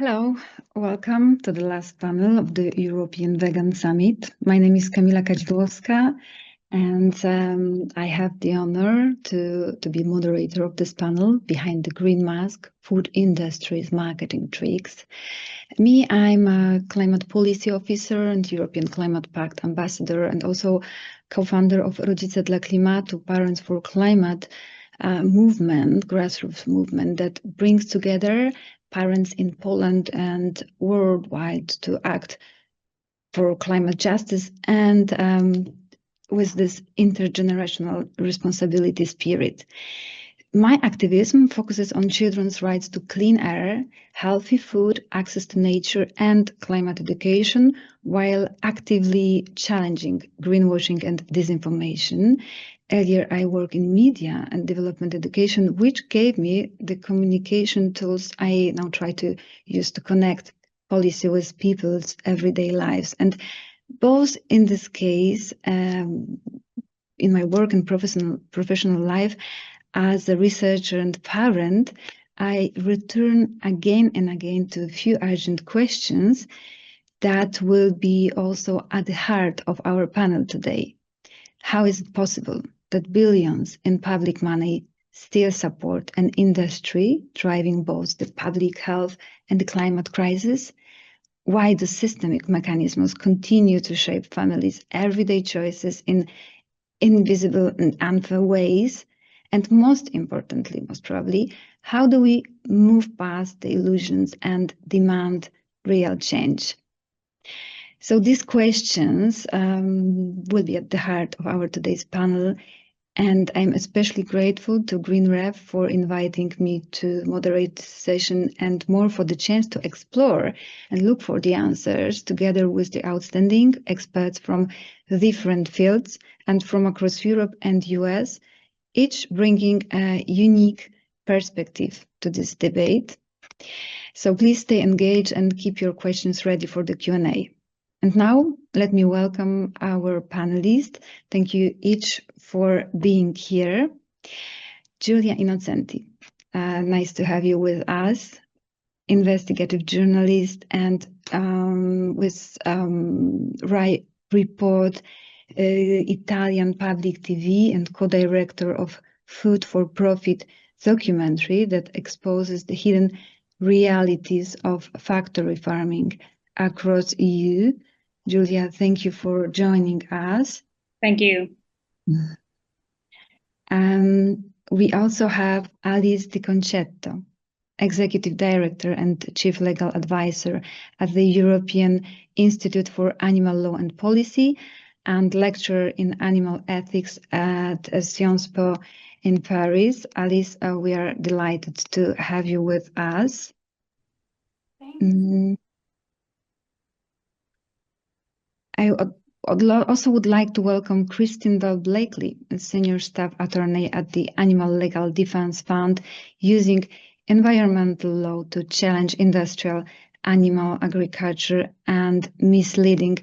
Hello, welcome to the last panel of the European Vegan Summit. My name is Kamila Kadzidłowska, and I have the honor to be moderator of this panel behind the green mask, food industry's marketing tricks. I'm a climate policy officer and European Climate Pact ambassador, and also co-founder of Rodzice dla Klimatu, Parents for Climate movement, grassroots movement that brings together parents in Poland and worldwide to act for climate justice and with this intergenerational responsibility spirit. My activism focuses on children's rights to clean air, healthy food, access to nature, and climate education, while actively challenging greenwashing and disinformation. Earlier, I worked in media and development education, which gave me the communication tools I now try to use to connect policy with people's everyday lives. And both in this case, in my work and professional life, as a researcher and parent, I return again and again to a few urgent questions that will be also at the heart of our panel today. How is it possible that billions in public money still support an industry driving both the public health and the climate crisis? Why do systemic mechanisms continue to shape families' everyday choices in invisible and unfair ways? And most importantly, most probably, how do we move past the illusions and demand real change? So these questions will be at the heart of our today's panel, and I'm especially grateful to Green Ref for inviting me to moderate this session and more for the chance to explore and look for the answers together with the outstanding experts from different fields and from across Europe and US, each bringing a unique perspective to this debate. So please stay engaged and keep your questions ready for the Q&A. And now let me welcome our panelists. Thank you each for being here. Giulia Innocenzi, nice to have you with us, investigative journalist and with Rai Report, Italian public TV and co-director of Food for Profit documentary that exposes the hidden realities of factory farming across EU. Giulia, thank you for joining us. Thank you. We also have Alice Di Concetto, Executive Director and Chief Legal Advisor at the European Institute for Animal Law and Policy and lecturer in animal ethics at Sciences Po in Paris. Alice, we are delighted to have you with us. Thanks. I also would like to welcome Christine Bell-Blakely, a senior staff attorney at the Animal Legal Defense Fund, using environmental law to challenge industrial animal agriculture and misleading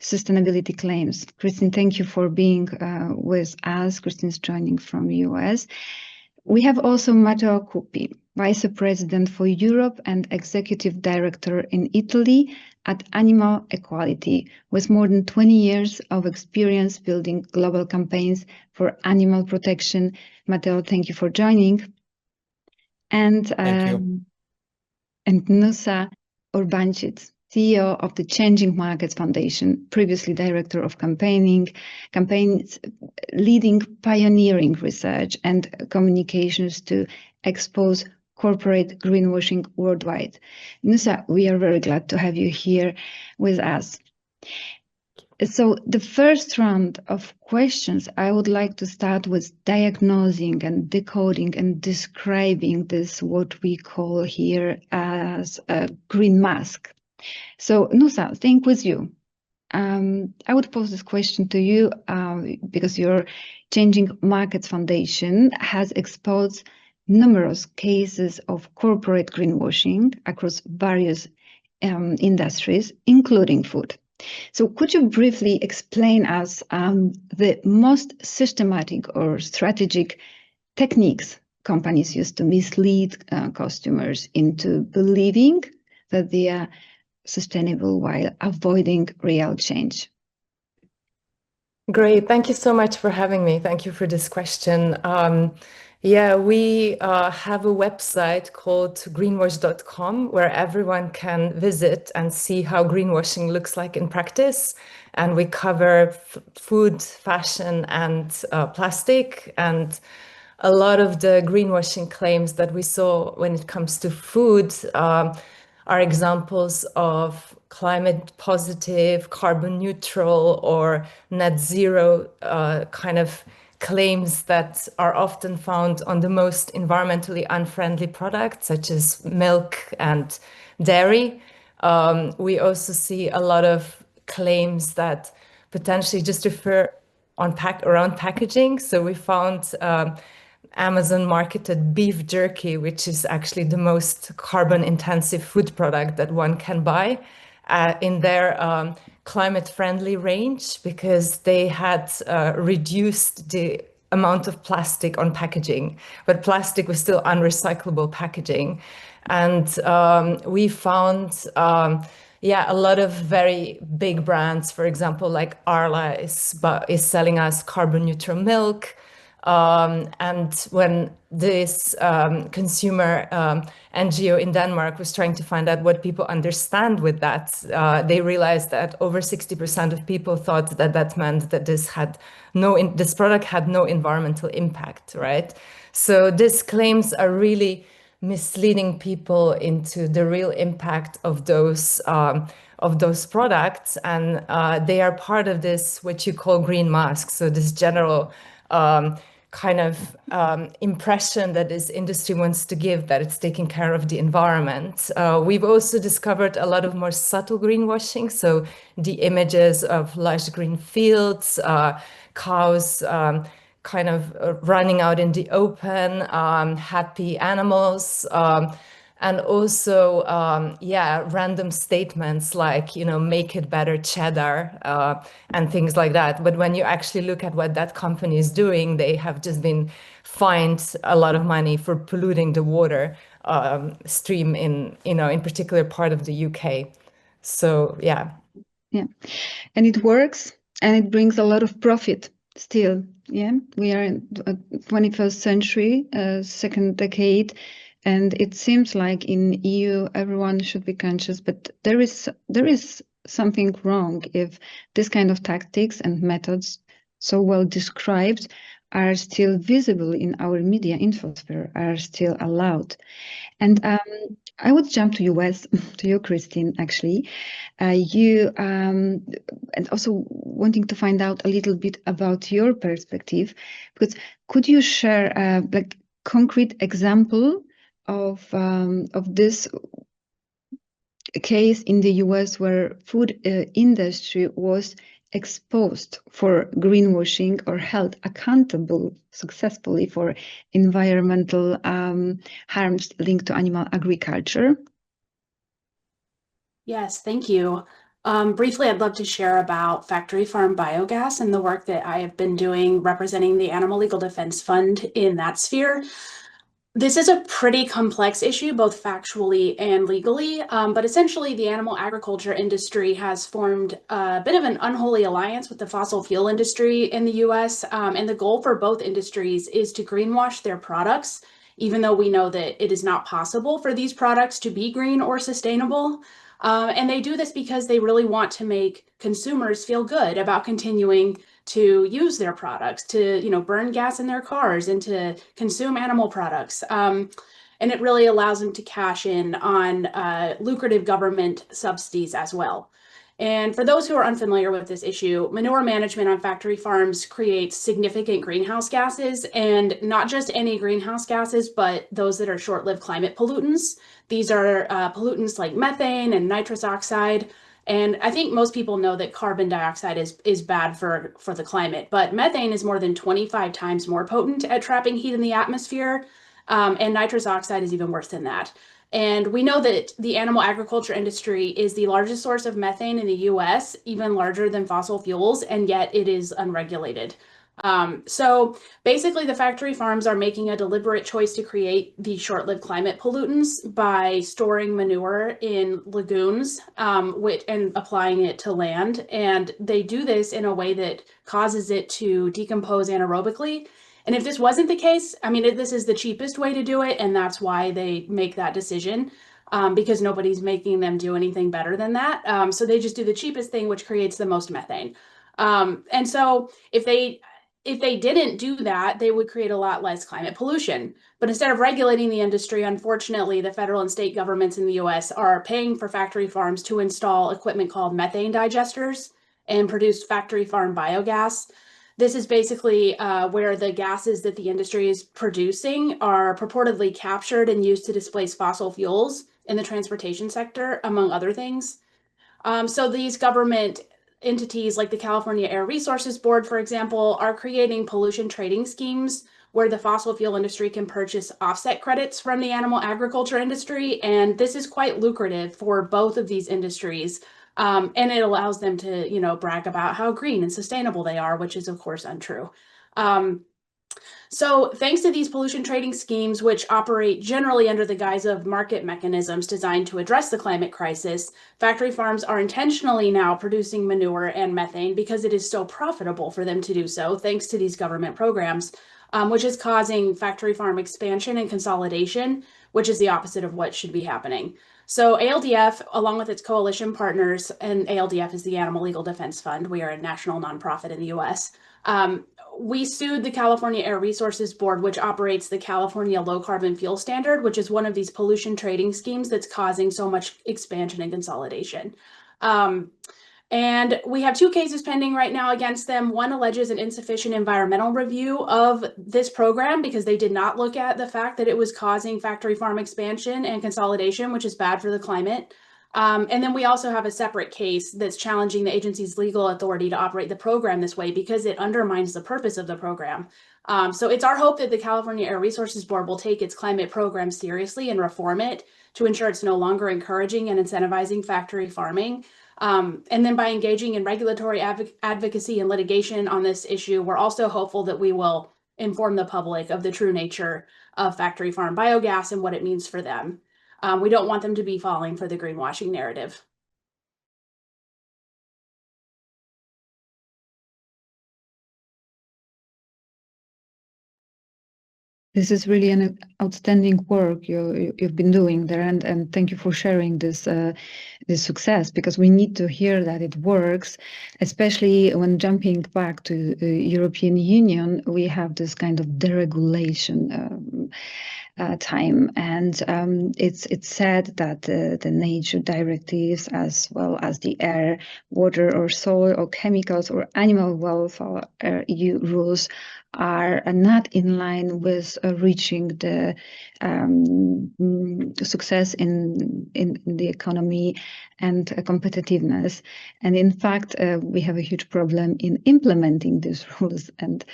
sustainability claims. Christine, thank you for being with us. Christine's joining from US. We have also Matteo Cupi, Vice President for Europe and Executive Director in Italy at Animal Equality, with more than 20 years of experience building global campaigns for animal protection. Matteo, thank you for joining. And thank you. And Nusa Urbancic, CEO of the Changing Markets Foundation, previously Director of Campaigns, leading pioneering research and communications to expose corporate greenwashing worldwide. Nusa, we are very glad to have you here with us. So the first round of questions, I would like to start with diagnosing and decoding and describing this, what we call here as a green mask. So Nusa, staying with you, I would pose this question to you because your Changing Markets Foundation has exposed numerous cases of corporate greenwashing across various industries, including food. So could you briefly explain us the most systematic or strategic techniques companies use to mislead customers into believing that they are sustainable while avoiding real change? Great. Thank you so much for having me. Thank you for this question. Yeah, we have a website called greenwash.com where everyone can visit and see how greenwashing looks like in practice. And we cover food, fashion, and plastic. And a lot of the greenwashing claims that we saw when it comes to food are examples of climate positive, carbon neutral, or net zero kind of claims that are often found on the most environmentally unfriendly products, such as milk and dairy. We also see a lot of claims that potentially just refer around packaging. So we found Amazon marketed beef jerky, which is actually the most carbon intensive food product that one can buy in their climate friendly range, because they had reduced the amount of plastic on packaging, but plastic was still unrecyclable packaging. And we found yeah, a lot of very big brands, for example, like Arla is selling us carbon neutral milk. And when this consumer NGO in Denmark was trying to find out what people understand with that, they realized that over 60% of people thought that that meant that this product had no environmental impact, right? So these claims are really misleading people into the real impact of those products, and they are part of this what you call green mask. So this general kind of impression that this industry wants to give that it's taking care of the environment. We've also discovered a lot of more subtle greenwashing. So the images of lush green fields, cows kind of running out in the open, happy animals, and also, yeah, random statements like, you know, make it better cheddar and things like that. But when you actually look at what that company is doing, they have just been fined a lot of money for polluting the water stream in particular part of the UK. So, yeah. Yeah, and it works and it brings a lot of profit still. Yeah, we are in the 21st century, second decade. And it seems like in EU, everyone should be conscious, but there is something wrong if this kind of tactics and methods, so well described, are still visible in our media infosphere, are still allowed. And I would jump to US, to you, Christine, actually. You and also wanting to find out a little bit about your perspective, because could you share like concrete example of this case in the US where food industry was exposed for greenwashing or held accountable successfully for environmental harms linked to animal agriculture? Yes, thank you. Briefly, I'd love to share about factory farm biogas and the work that I have been doing representing the Animal Legal Defense Fund in that sphere. This is a pretty complex issue, both factually and legally, but essentially the animal agriculture industry has formed a bit of an unholy alliance with the fossil fuel industry in the US, and the goal for both industries is to greenwash their products, even though we know that it is not possible for these products to be green or sustainable. And they do this because they really want to make consumers feel good about continuing to use their products, to burn gas in their cars and to consume animal products. And it really allows them to cash in on lucrative government subsidies as well. And for those who are unfamiliar with this issue, manure management on factory farms creates significant greenhouse gases, and not just any greenhouse gases, but those that are short-lived climate pollutants. These are pollutants like methane and nitrous oxide. And I think most people know that carbon dioxide is bad for the climate, but methane is more than 25 times more potent at trapping heat in the atmosphere. And nitrous oxide is even worse than that. And we know that the animal agriculture industry is the largest source of methane in the US, even larger than fossil fuels, and yet it is unregulated. So basically, the factory farms are making a deliberate choice to create these short-lived climate pollutants by storing manure in lagoons, and applying it to land. And they do this in a way that causes it to decompose anaerobically. And if this wasn't the case, I mean, this is the cheapest way to do it, and that's why they make that decision, because nobody's making them do anything better than that. So they just do the cheapest thing, which creates the most methane. And so if they didn't do that, they would create a lot less climate pollution. But instead of regulating the industry, unfortunately, the federal and state governments in the US are paying for factory farms to install equipment called methane digesters and produce factory farm biogas. This is basically where the gases that the industry is producing are purportedly captured and used to displace fossil fuels in the transportation sector, among other things. So these government entities like the California Air Resources Board, for example, are creating pollution trading schemes where the fossil fuel industry can purchase offset credits from the animal agriculture industry. And this is quite lucrative for both of these industries. And it allows them to, brag about how green and sustainable they are, which is, of course, untrue. So thanks to these pollution trading schemes, which operate generally under the guise of market mechanisms designed to address the climate crisis, factory farms are intentionally now producing manure and methane because it is so profitable for them to do so, thanks to these government programs, which is causing factory farm expansion and consolidation, which is the opposite of what should be happening. So ALDF, along with its coalition partners, and ALDF is the Animal Legal Defense Fund. We are a national nonprofit in the US. We sued the California Air Resources Board, which operates the California Low Carbon Fuel Standard, which is one of these pollution trading schemes that's causing so much expansion and consolidation. And we have 2 cases pending right now against them. One alleges an insufficient environmental review of this program because they did not look at the fact that it was causing factory farm expansion and consolidation, which is bad for the climate. And then we also have a separate case that's challenging the agency's legal authority to operate the program this way because it undermines the purpose of the program. So it's our hope that the California Air Resources Board will take its climate program seriously and reform it to ensure it's no longer encouraging and incentivizing factory farming. And then by engaging in regulatory advocacy and litigation on this issue, we're also hopeful that we will inform the public of the true nature of factory farm biogas and what it means for them. We don't want them to be falling for the greenwashing narrative. This is really an outstanding work you've been doing there, and thank you for sharing this success, because we need to hear that it works, especially when jumping back to the European Union. We have this kind of deregulation time, and it's said that the nature directives, as well as the air, water, or soil, or chemicals, or animal welfare EU rules, are not in line with reaching the success in the economy and competitiveness. And in fact, we have a huge problem in implementing these rules. And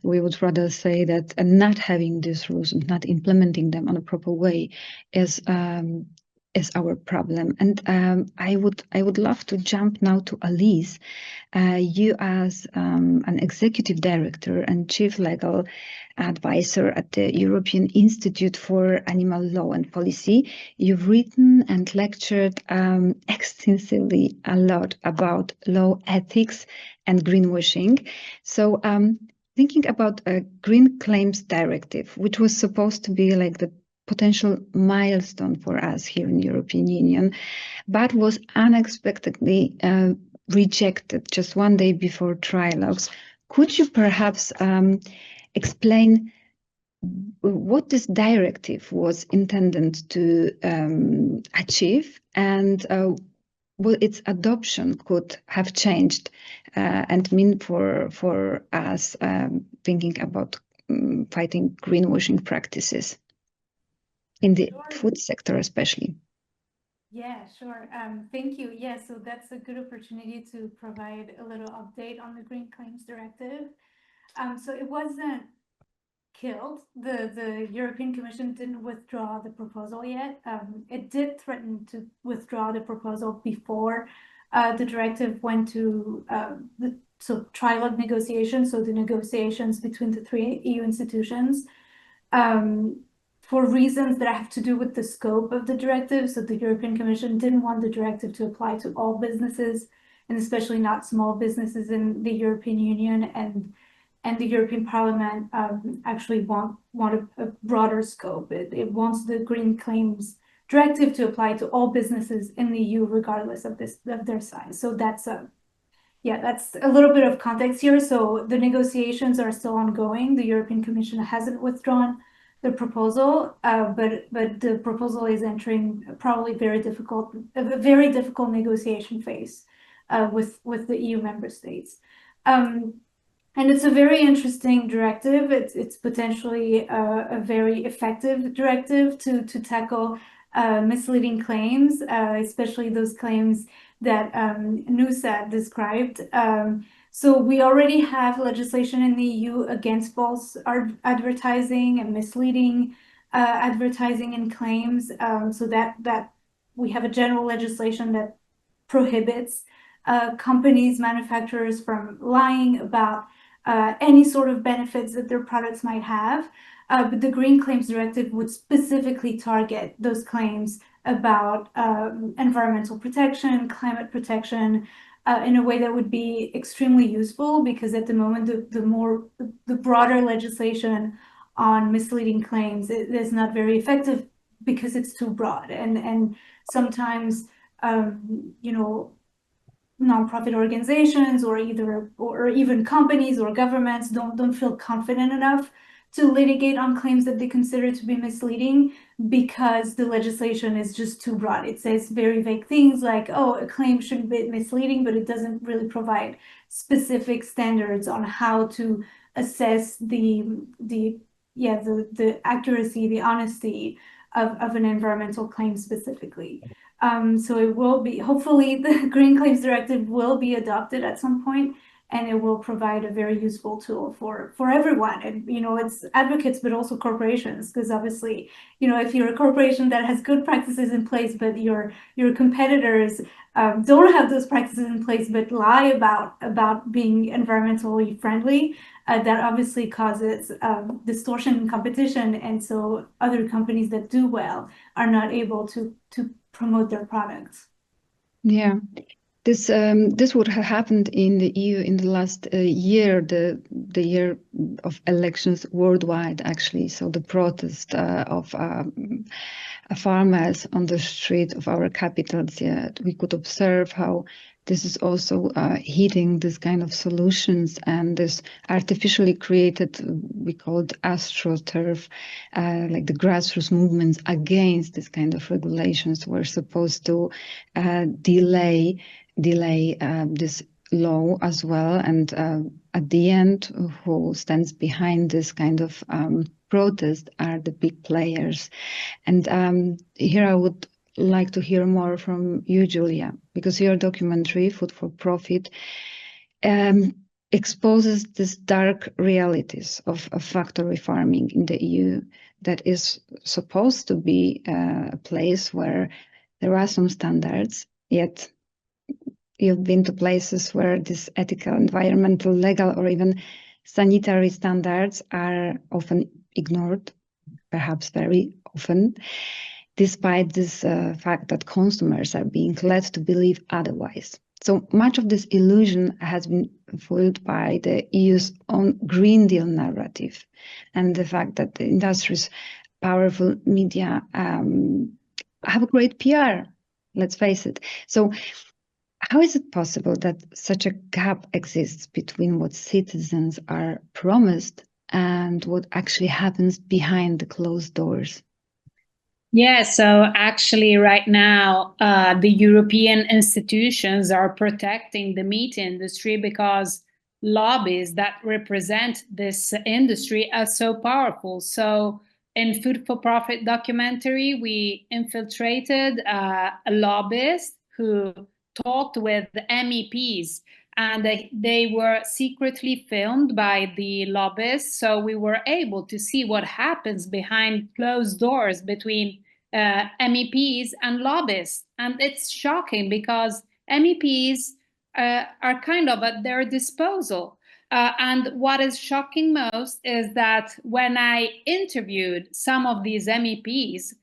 we would rather say that not having these rules, not implementing them in a proper way, is our problem. And I would love to jump now to Alice. You, as an executive director and chief legal advisor at the European Institute for Animal Law and Policy, you've written and lectured extensively a lot about law ethics and greenwashing. So thinking about a Green Claims Directive, which was supposed to be like the potential milestone for us here in the European Union, but was unexpectedly rejected just one day before trilogues. Could you perhaps explain what this directive was intended to achieve, and what its adoption could have changed and mean for us thinking about fighting greenwashing practices in the food sector especially? Yeah, sure. Thank you. Yeah, so that's a good opportunity to provide a little update on the Green Claims Directive. So it wasn't killed. The European Commission didn't withdraw the proposal yet. It did threaten to withdraw the proposal before the directive went to so trilogue negotiations, so the negotiations between the three EU institutions, for reasons that have to do with the scope of the directive. So the European Commission didn't want the directive to apply to all businesses, and especially not small businesses in the European Union, and the European Parliament actually want a broader scope. It wants the Green Claims Directive to apply to all businesses in the EU, regardless of their size. So that's that's a little bit of context here. So the negotiations are still ongoing. The European Commission hasn't withdrawn the proposal, but the proposal is entering probably a very difficult negotiation phase with the EU member states. And it's a very interesting directive. It's potentially a very effective directive to tackle misleading claims, especially those claims that Nusa described. So we already have legislation in the EU against false advertising and misleading advertising and claims. So that we have a general legislation that prohibits companies, manufacturers from lying about any sort of benefits that their products might have. But the Green Claims Directive would specifically target those claims about environmental protection, climate protection, in a way that would be extremely useful, because at the moment, the broader legislation on misleading claims is not very effective because it's too broad, and sometimes nonprofit organizations or even companies or governments don't feel confident enough to litigate on claims that they consider to be misleading, because the legislation is just too broad. It says very vague things like, oh, a claim shouldn't be misleading, but it doesn't really provide specific standards on how to assess the accuracy, the honesty of an environmental claim specifically. So it will be, hopefully the Green Claims Directive will be adopted at some point, and it will provide a very useful tool for everyone. And, it's advocates, but also corporations, because obviously, if you're a corporation that has good practices in place, but your competitors don't have those practices in place, but lie about being environmentally friendly, that obviously causes distortion in competition. And so other companies that do well are not able to promote their products. Yeah. This would have happened in the EU in the last year, the year of elections worldwide, actually. So the protest of farmers on the street of our capitals, we could observe how this is also hitting this kind of solutions, and this artificially created, we call it astroturf, like the grassroots movements against this kind of regulations were supposed to delay this law as well. And at the end, who stands behind this kind of protest are the big players. And here I would like to hear more from you, Giulia, because your documentary, Food for Profit, exposes these dark realities of factory farming in the EU that is supposed to be a place where there are some standards, yet you've been to places where these ethical, environmental, legal, or even sanitary standards are often ignored, perhaps very often, despite this fact that consumers are being led to believe otherwise. So much of this illusion has been fueled by the EU's own Green Deal narrative, and the fact that the industry's powerful media have a great PR, let's face it. So how is it possible that such a gap exists between what citizens are promised and what actually happens behind the closed doors? Yeah, so actually right now, the European institutions are protecting the meat industry because lobbies that represent this industry are so powerful. So in Food for Profit documentary, we infiltrated a lobbyist who talked with the MEPs, and they were secretly filmed by the lobbyists. So we were able to see what happens behind closed doors between MEPs and lobbyists. And it's shocking because MEPs are kind of at their disposal. And what is shocking most is that when I interviewed some of these MEPs,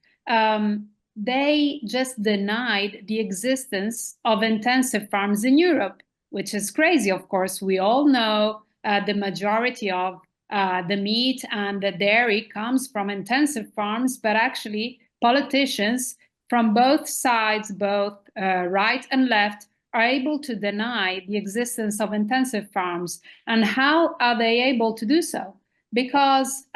they just denied the existence of intensive farms in Europe, which is crazy. Of course, we all know the majority of the meat and the dairy comes from intensive farms, but actually politicians from both sides, both right and left, are able to deny the existence of intensive farms. And how are they able to do so? Because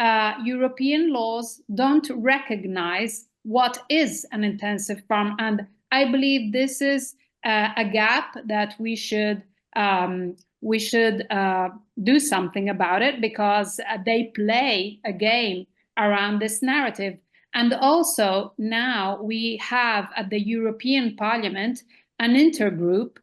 European laws don't recognize what is an intensive farm. And I believe this is a gap that we should do something about it, because they play a game around this narrative. And also now we have at the European Parliament an intergroup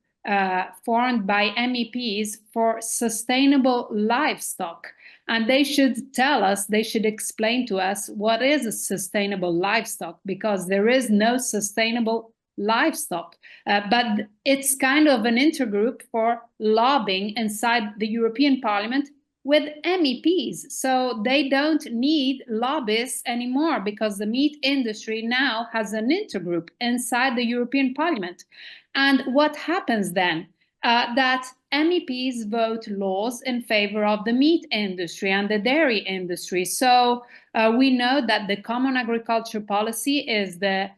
formed by MEPs for sustainable livestock. And they should tell us, they should explain to us what is a sustainable livestock, because there is no sustainable livestock. But it's kind of an intergroup for lobbying inside the European Parliament with MEPs. So they don't need lobbyists anymore, because the meat industry now has an intergroup inside the European Parliament. And what happens then? That MEPs vote laws in favor of the meat industry and the dairy industry. So we know that the common agriculture policy is the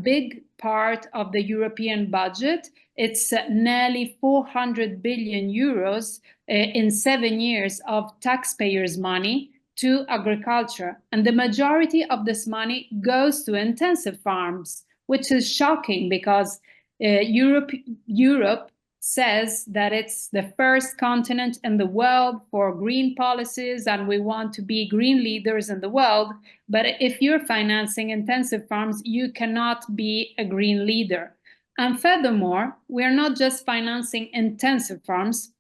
big part of the European budget. It's nearly 400 billion euros in 7 years of taxpayers' money to agriculture. And the majority of this money goes to intensive farms, which is shocking, because Europe says that it's the first continent in the world for green policies, and we want to be green leaders in the world. But if you're financing intensive farms, you cannot be a green leader. And furthermore, we're not just financing intensive farms.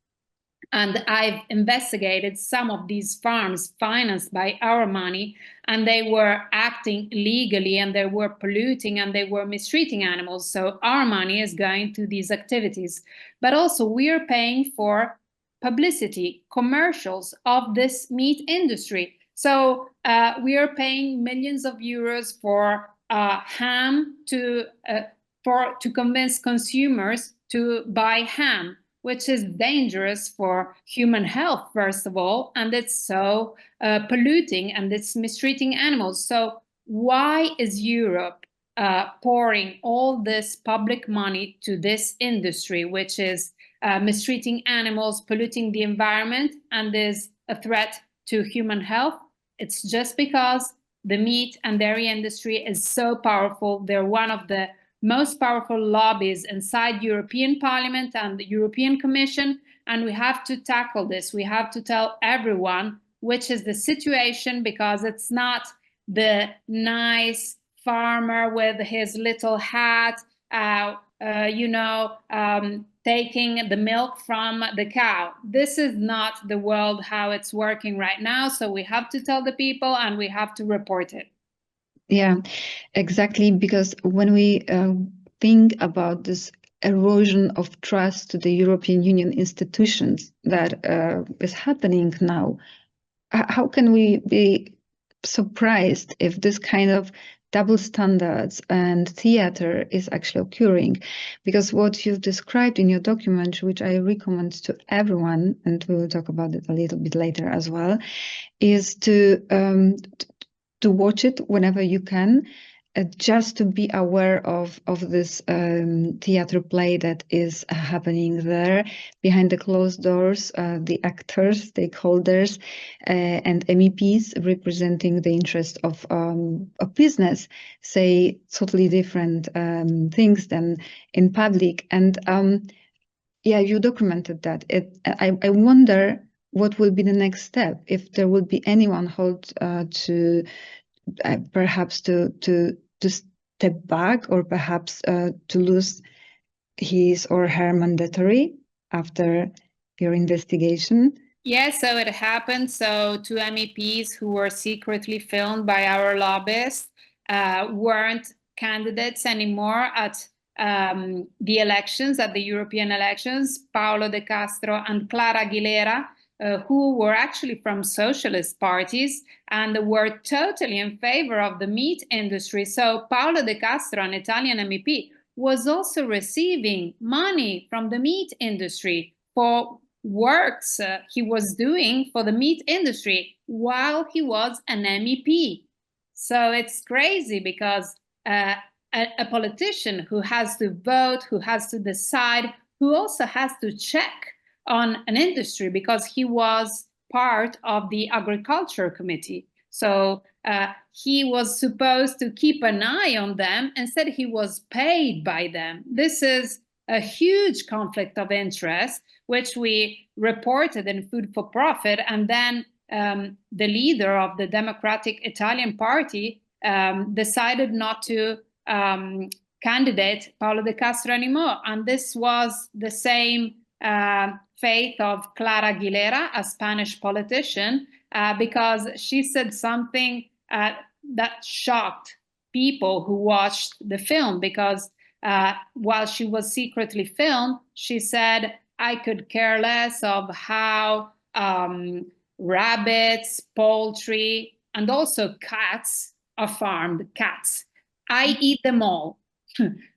And I've investigated some of these farms financed by our money, and they were acting illegally, and they were polluting, and they were mistreating animals. So our money is going to these activities. But also we are paying for publicity, commercials of this meat industry. So we are paying millions of euros for ham to convince consumers to buy ham, which is dangerous for human health, first of all, and it's so polluting, and it's mistreating animals. So why is Europe pouring all this public money to this industry, which is mistreating animals, polluting the environment, and is a threat to human health? It's just because the meat and dairy industry is so powerful. They're one of the most powerful lobbies inside European Parliament and the European Commission, and we have to tackle this. We have to tell everyone which is the situation, because it's not the nice farmer with his little hat, taking the milk from the cow. This is not the world how it's working right now. So we have to tell the people, and we have to report it. Yeah, exactly. Because when we think about this erosion of trust to the European Union institutions that is happening now, how can we be surprised if this kind of double standards and theater is actually occurring? Because what you've described in your document, which I recommend to everyone, and we will talk about it a little bit later as well, is to watch it whenever you can, just to be aware of this theater play that is happening there behind the closed doors. The actors, stakeholders, and MEPs representing the interest of business say totally different things than in public. And yeah, you documented that. I wonder what will be the next step, if there will be anyone hold to perhaps to step back, or perhaps to lose his or her mandatory after your investigation. Yes, so it happened. So 2 MEPs who were secretly filmed by our lobbyists weren't candidates anymore at the elections, at the European elections, Paolo De Castro and Clara Aguilera, who were actually from socialist parties and were totally in favor of the meat industry. So Paolo De Castro, an Italian MEP, was also receiving money from the meat industry for works he was doing for the meat industry while he was an MEP. So it's crazy because a politician who has to vote, who has to decide, who also has to check on an industry because he was part of the agriculture committee. So he was supposed to keep an eye on them. Instead, he was paid by them. This is a huge conflict of interest, which we reported in Food for Profit. And then the leader of the Democratic Italian Party decided not to candidate Paolo De Castro anymore. And this was the same fate of Clara Aguilera, a Spanish politician, because she said something that shocked people who watched the film, because while she was secretly filmed, she said, "I could care less of how rabbits, poultry, and also cats are farmed, cats. I eat them all."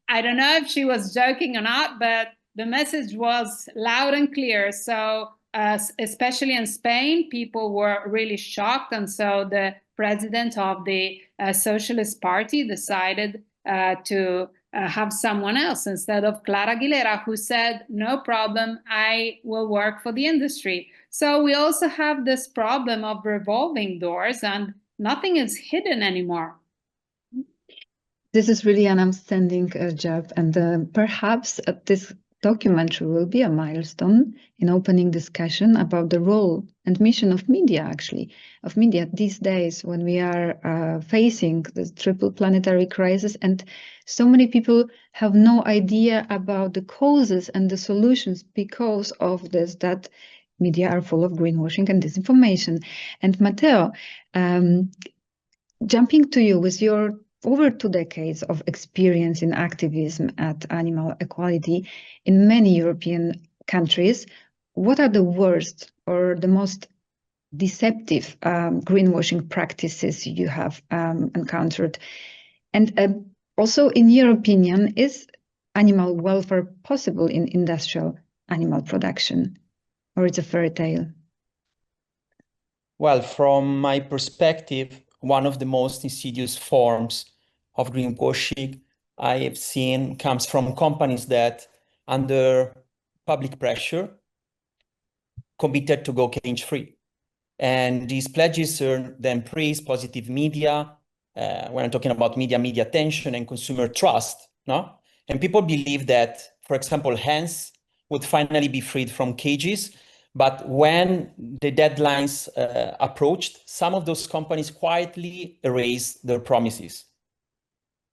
I don't know if she was joking or not, but the message was loud and clear. So especially in Spain, people were really shocked. And so the president of the Socialist Party decided to have someone else instead of Clara Aguilera, who said, "No problem, I will work for the industry." So we also have this problem of revolving doors, and nothing is hidden anymore. This is really an outstanding job, and perhaps this documentary will be a milestone in opening discussion about the role and mission of media, actually, of media these days when we are facing this triple planetary crisis, and so many people have no idea about the causes and the solutions because of this, that media are full of greenwashing and disinformation. And Matteo, jumping to you with your over 2 decades of experience in activism at animal equality in many European countries, what are the worst or the most deceptive greenwashing practices you have encountered? And also, in your opinion, is animal welfare possible in industrial animal production, or it's a fairy tale? Well, from my perspective, one of the most insidious forms of greenwashing I have seen comes from companies that, under public pressure, committed to go cage-free. And these pledges then praise positive media, when I'm talking about media attention and consumer trust, no? And people believe that, for example, hens would finally be freed from cages. But when the deadlines approached, some of those companies quietly erased their promises.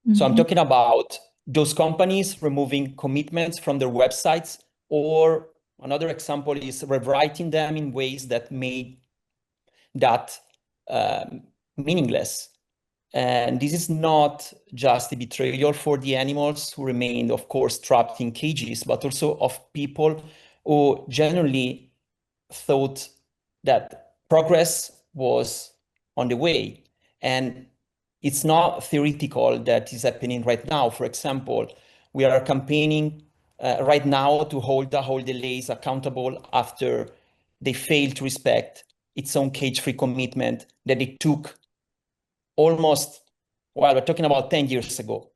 Mm-hmm. So I'm talking about those companies removing commitments from their websites, or another example is rewriting them in ways that made that meaningless. And this is not just a betrayal for the animals who remained, of course, trapped in cages, but also of people who generally thought that progress was on the way. And it's not theoretical that is happening right now. For example, we are campaigning right now to hold the delays accountable after they failed to respect its own cage-free commitment that it took almost, well, we're talking about 10 years ago.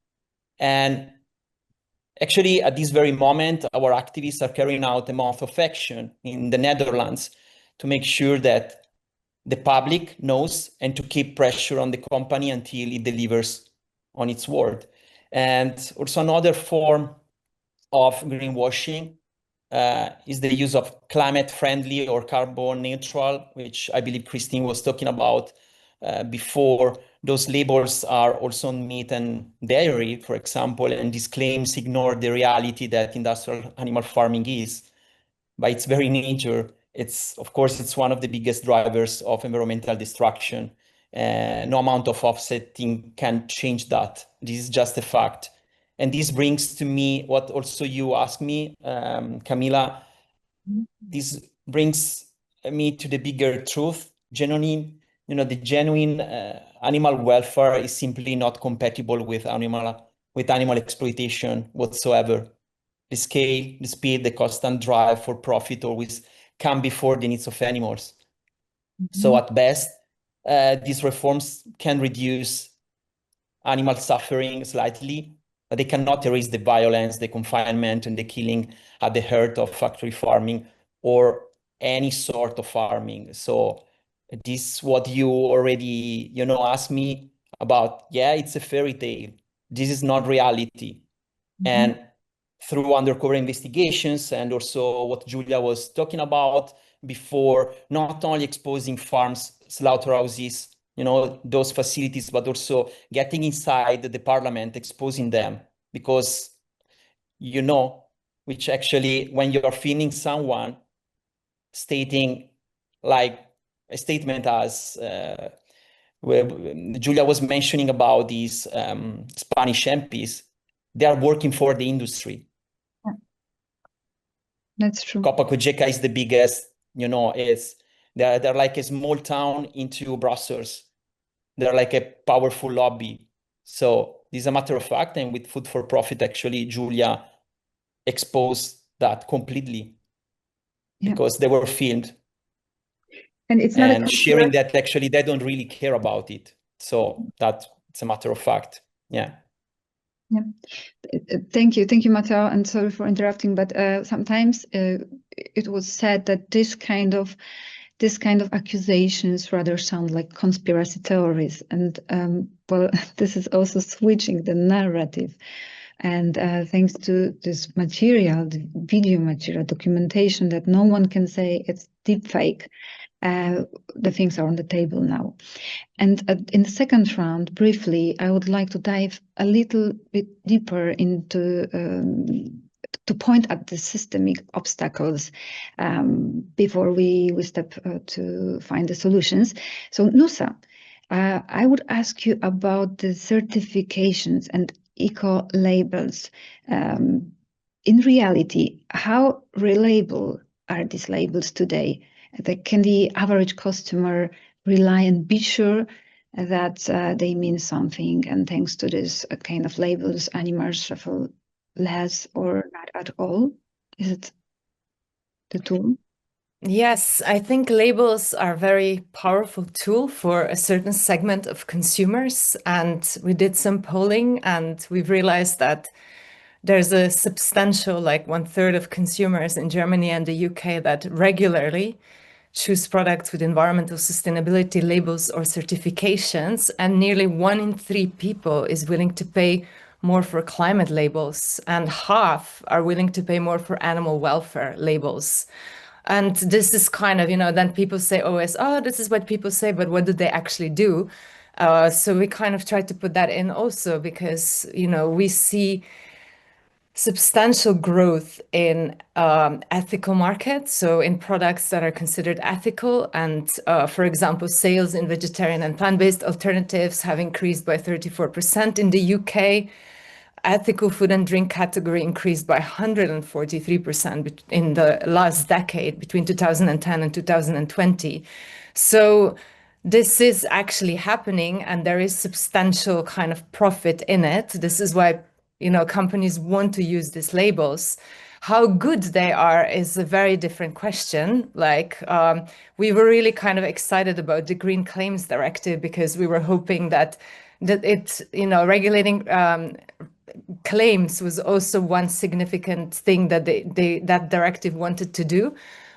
And actually, at this very moment, our activists are carrying out a month of action in the Netherlands to make sure that the public knows and to keep pressure on the company until it delivers on its word. And also another form of greenwashing is the use of climate-friendly or carbon neutral, which I believe Christine was talking about before. Those labels are also on meat and dairy, for example, and these claims ignore the reality that industrial animal farming is. By its very nature, of course, it's one of the biggest drivers of environmental destruction. No amount of offsetting can change that. This is just a fact. And this brings to me what also you asked me, Kamila. This brings me to the bigger truth. Genuine, the genuine animal welfare is simply not compatible with animal exploitation whatsoever. The scale, the speed, the constant drive for profit always come before the needs of animals. So at best, these reforms can reduce animal suffering slightly, but they cannot erase the violence, the confinement, and the killing at the heart of factory farming or any sort of farming. So this is what you already, asked me about. Yeah, it's a fairy tale. This is not reality. And through undercover investigations and also what Giulia was talking about before, not only exposing farms, slaughterhouses, those facilities, but also getting inside the parliament, exposing them, because which actually, when you're filming someone stating like a statement as where Giulia was mentioning about these Spanish MPs, they are working for the industry. That's true. Copacogeca is the biggest, they're like a small town into Brussels. They're like a powerful lobby. So this is a matter of fact, and with Food for Profit, actually, Giulia exposed that completely because they were filmed. And it's not and sharing that actually they don't really care about it. So that it's a matter of fact. Yeah. Yeah. Thank you, Matteo, and sorry for interrupting, but sometimes it was said that this kind of accusations rather sound like conspiracy theories, and well, this is also switching the narrative. And thanks to this material, the video material, documentation, that no one can say it's deep fake, the things are on the table now. And in the second round, briefly, I would like to dive a little bit deeper into to point at the systemic obstacles before we step to find the solutions. So Nusa, I would ask you about the certifications and eco labels. In reality, how reliable are these labels today? Can the average customer rely and be sure that they mean something, and thanks to this kind of labels, animals suffer less or not at all? Is it the tool? Yes, I think labels are a very powerful tool for a certain segment of consumers. And we did some polling and we've realized that there's a substantial, like 1/3 of consumers in Germany and the UK that regularly choose products with environmental sustainability labels or certifications, and nearly 1 in 3 people is willing to pay more for climate labels, and half are willing to pay more for animal welfare labels. And this is kind of, then people say always, oh, this is what people say, but what do they actually do? So we kind of try to put that in also because, we see substantial growth in ethical markets, so in products that are considered ethical. And for example, sales in vegetarian and plant-based alternatives have increased by 34% in the UK. Ethical food and drink category increased by 143% in the last decade, between 2010 and 2020. So this is actually happening, and there is substantial kind of profit in it. This is why companies want to use these labels. How good they are is a very different question. Like we were really kind of excited about the Green Claims Directive because we were hoping that it, regulating claims was also one significant thing that that directive wanted to do.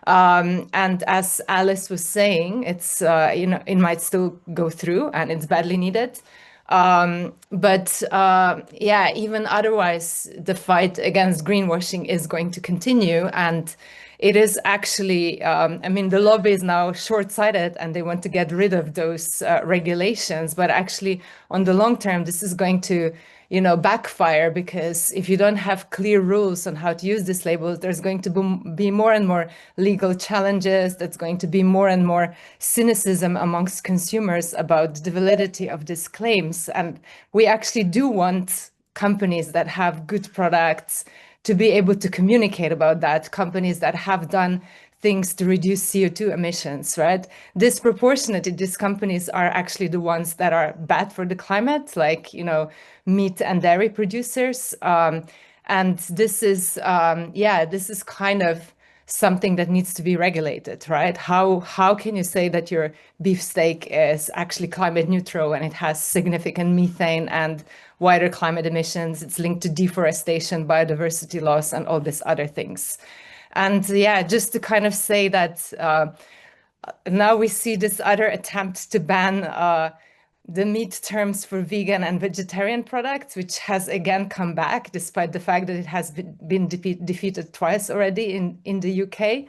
And as Alice was saying, it's it might still go through and it's badly needed. But yeah, even otherwise, the fight against greenwashing is going to continue. And it is actually, the lobby is now short-sighted and they want to get rid of those regulations. But actually, on the long term, this is going to backfire, because if you don't have clear rules on how to use these labels, there's going to be more and more legal challenges. That's going to be more and more cynicism amongst consumers about the validity of these claims. And we actually do want companies that have good products to be able to communicate about that, companies that have done things to reduce CO2 emissions, right? Disproportionately, these companies are actually the ones that are bad for the climate, like, you know, meat and dairy producers. And this is, this is kind of something that needs to be regulated, right? How can you say that your beefsteak is actually climate neutral when it has significant methane and wider climate emissions? It's linked to deforestation, biodiversity loss, and all these other things. And yeah, just to kind of say that now we see this other attempt to ban the meat terms for vegan and vegetarian products, which has again come back, despite the fact that it has been defeated twice already in the UK.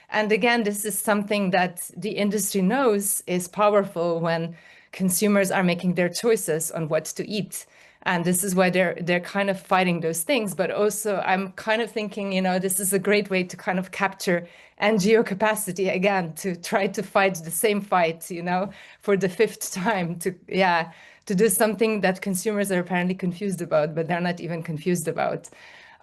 And again, this is something that the industry knows is powerful when consumers are making their choices on what to eat. And this is why they're kind of fighting those things. But also I'm kind of thinking, you know, this is a great way to kind of capture NGO capacity again, to try to fight the same fight, you know, for the fifth time, to do something that consumers are apparently confused about, but they're not even confused about.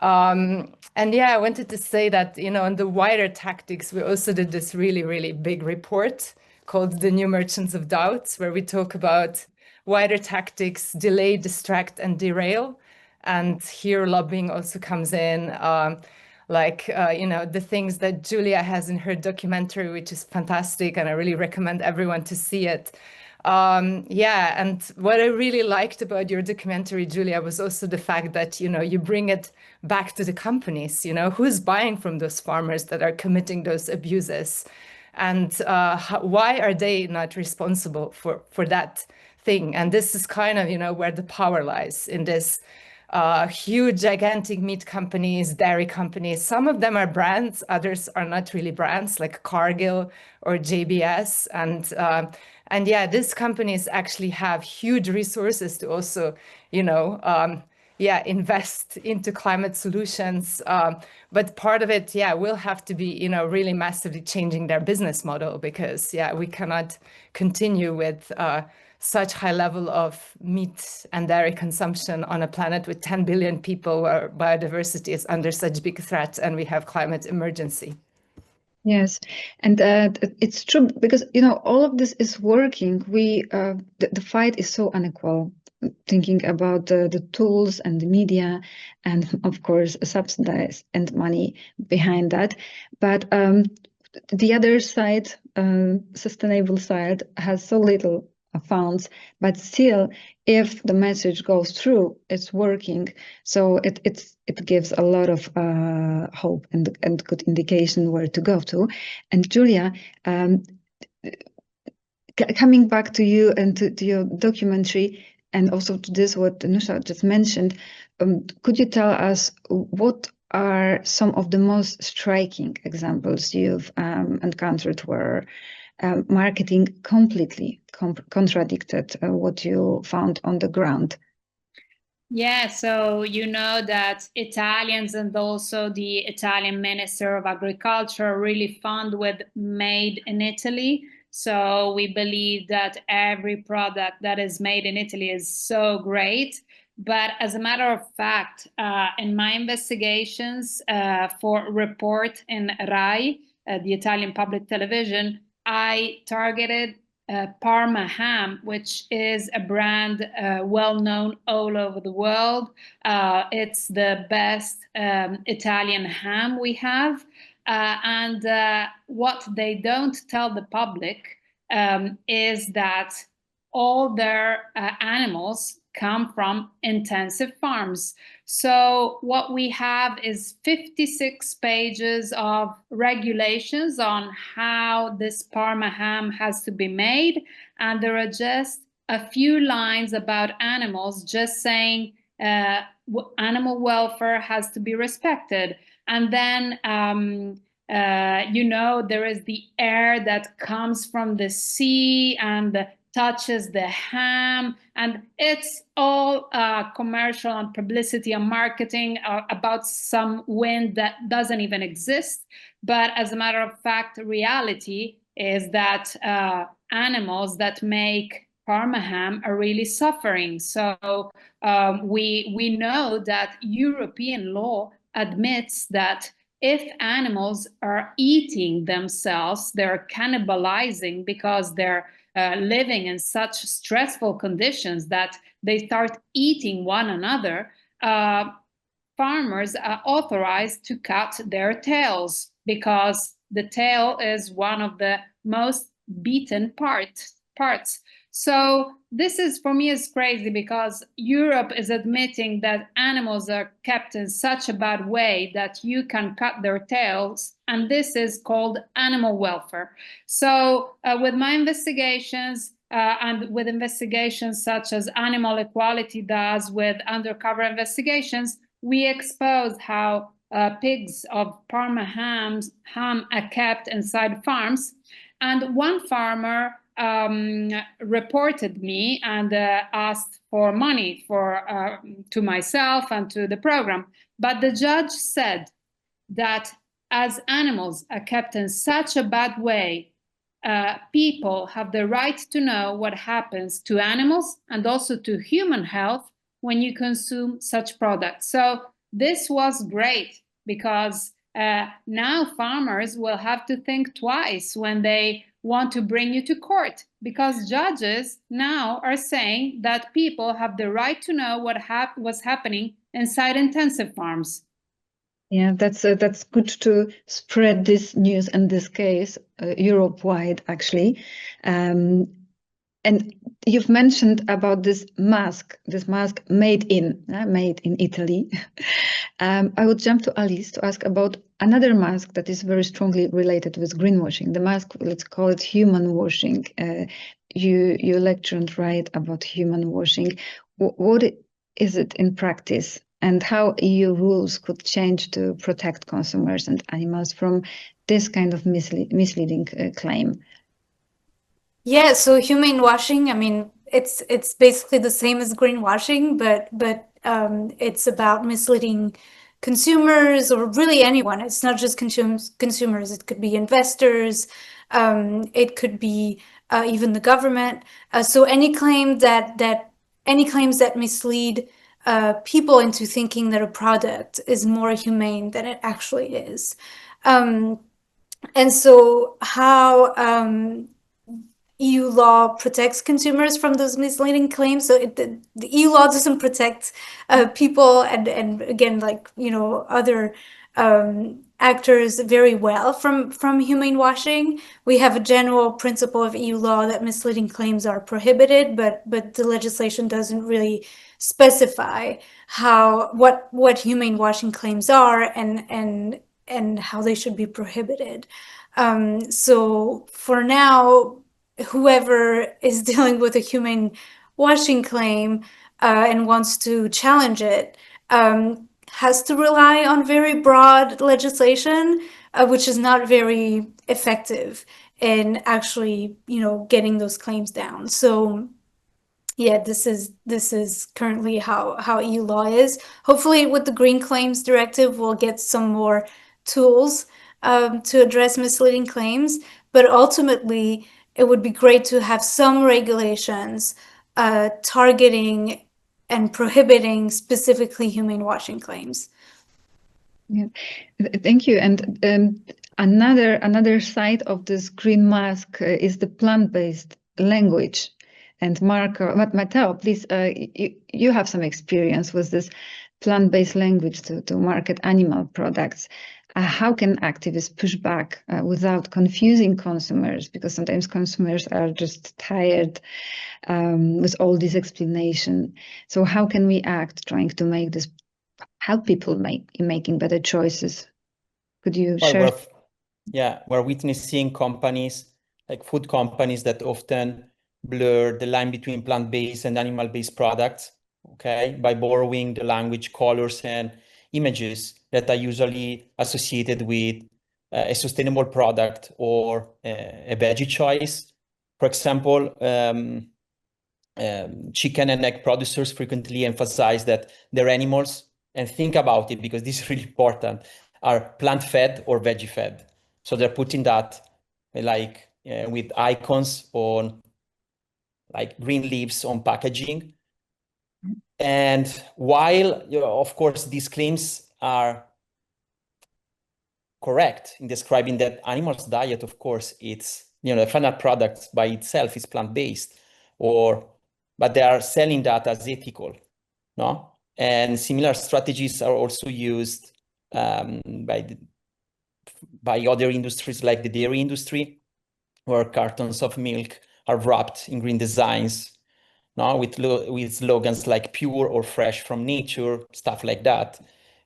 And yeah, I wanted to say that, you know, on the wider tactics, we also did this really, really big report called The New Merchants of Doubts, where we talk about wider tactics: delay, distract, and derail. And here lobbying also comes in, you know, the things that Giulia has in her documentary, which is fantastic, and I really recommend everyone to see it. And what I really liked about your documentary, Giulia, was also the fact that, you know, you bring it back to the companies, you know, who's buying from those farmers that are committing those abuses, and why are they not responsible for that thing? And this is kind of, you know, where the power lies in this huge, gigantic meat companies, dairy companies. Some of them are brands, others are not really brands, like Cargill or JBS. And yeah, these companies actually have huge resources to also, you know, invest into climate solutions. But part of it, will have to be, you know, really massively changing their business model, because, we cannot continue with such high level of meat and dairy consumption on a planet with 10 billion people, where biodiversity is under such big threat and we have climate emergency. Yes, and it's true, because, you know, all of this is working. The fight is so unequal. Thinking about the tools and the media, and of course subsidies and money behind that, but the other side, sustainable side, has so little funds, but still, if the message goes through, it's working. So it gives a lot of hope and good indication where to go to. And Giulia, coming back to you and to your documentary, and also to this, what Nusa just mentioned, could you tell us what are some of the most striking examples you've encountered where marketing completely contradicted what you found on the ground? Yeah, so you know that Italians and also the Italian Minister of Agriculture are really fond with made in Italy. So we believe that every product that is made in Italy is so great. But as a matter of fact, in my investigations for a report in RAI, the Italian public television, I targeted Parma ham, which is a brand well known all over the world. It's the best Italian ham we have. And what they don't tell the public is that all their animals come from intensive farms. So what we have is 56 pages of regulations on how this Parma ham has to be made. And there are just a few lines about animals, just saying animal welfare has to be respected. And then, you know, there is the air that comes from the sea and touches the ham, and it's all commercial and publicity and marketing about some wind that doesn't even exist. But as a matter of fact, reality is that animals that make Parma ham are really suffering. So we know that European law admits that if animals are eating themselves, they're cannibalizing because they're living in such stressful conditions that they start eating one another. Farmers are authorized to cut their tails because the tail is one of the most beaten parts. So this is, for me, is crazy because Europe is admitting that animals are kept in such a bad way that you can cut their tails, and this is called animal welfare. So with my investigations, and with investigations such as Animal Equality does with undercover investigations, we expose how pigs of Parma ham are kept inside farms. And one farmer reported me and asked for money to myself and to the program. But the judge said that as animals are kept in such a bad way, people have the right to know what happens to animals and also to human health when you consume such products. So this was great because now farmers will have to think twice when they want to bring you to court, because judges now are saying that people have the right to know what was happening inside intensive farms. Yeah, that's good to spread this news and this case Europe-wide, actually. And you've mentioned about this mask made in Italy. I would jump to Alice to ask about another mask that is very strongly related with greenwashing. The mask, let's call it human washing. You lecture and write about human washing. What is it in practice, and how EU rules could change to protect consumers and animals from this kind of misleading claim? Yeah, so humane washing, I mean, it's basically the same as greenwashing, but it's about misleading consumers, or really anyone. It's not just consumers. It could be investors. It could be even the government. So any claims that mislead people into thinking that a product is more humane than it actually is. And so how EU law protects consumers from those misleading claims. So the EU law doesn't protect people and again, like, you know, other actors very well from humane washing. We have a general principle of EU law that misleading claims are prohibited, but the legislation doesn't really specify what humane washing claims are and how they should be prohibited. So for now, whoever is dealing with a humane washing claim and wants to challenge it has to rely on very broad legislation, which is not very effective in actually, you know, getting those claims down. So yeah, this is currently how EU law is. Hopefully with the Green Claims Directive, we'll get some more tools to address misleading claims, but ultimately it would be great to have some regulations targeting and prohibiting specifically humane washing claims. Yeah, thank you. And another side of this green mask is the plant-based language. And Matteo, please, you have some experience with this plant-based language to market animal products. How can activists push back without confusing consumers? Because sometimes consumers are just tired with all this explanation. So how can we act trying to help people making better choices? Could you share? We're witnessing companies, like food companies, that often blur the line between plant-based and animal-based products, okay, by borrowing the language, colors, and images that are usually associated with a sustainable product or a veggie choice. For example, chicken and egg producers frequently emphasize that their animals, and think about it because this is really important, are plant-fed or veggie-fed. So they're putting that like with icons on like green leaves on packaging. And while, of course, these claims are correct in describing that animals' diet, of course, it's, the final product by itself is plant-based, but they are selling that as ethical, no? And similar strategies are also used by other industries like the dairy industry, where cartons of milk are wrapped in green designs, no, with slogans like pure or fresh from nature, stuff like that.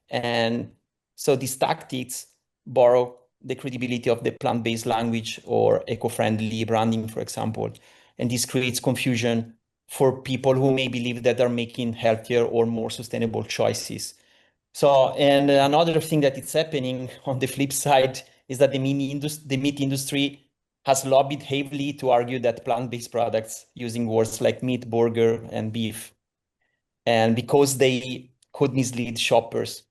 And so these tactics borrow the credibility of the plant-based language or eco-friendly branding, for example. And this creates confusion for people who may believe that they're making healthier or more sustainable choices. So, and another thing that is happening on the flip side is that the meat industry has lobbied heavily to argue that plant-based products using words like meat, burger, and beef, and because they could mislead shoppers.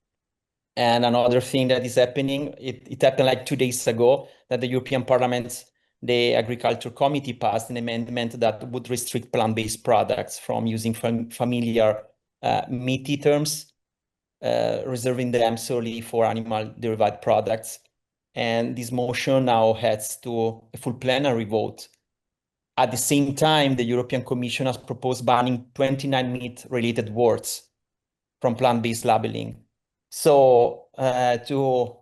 And another thing that is happening, it happened like 2 days ago, that the European Parliament, the Agriculture Committee passed an amendment that would restrict plant-based products from using familiar meaty terms, reserving them solely for animal-derived products. And this motion now heads to a full plenary vote. At the same time, the European Commission has proposed banning 29 meat-related words from plant-based labeling. So to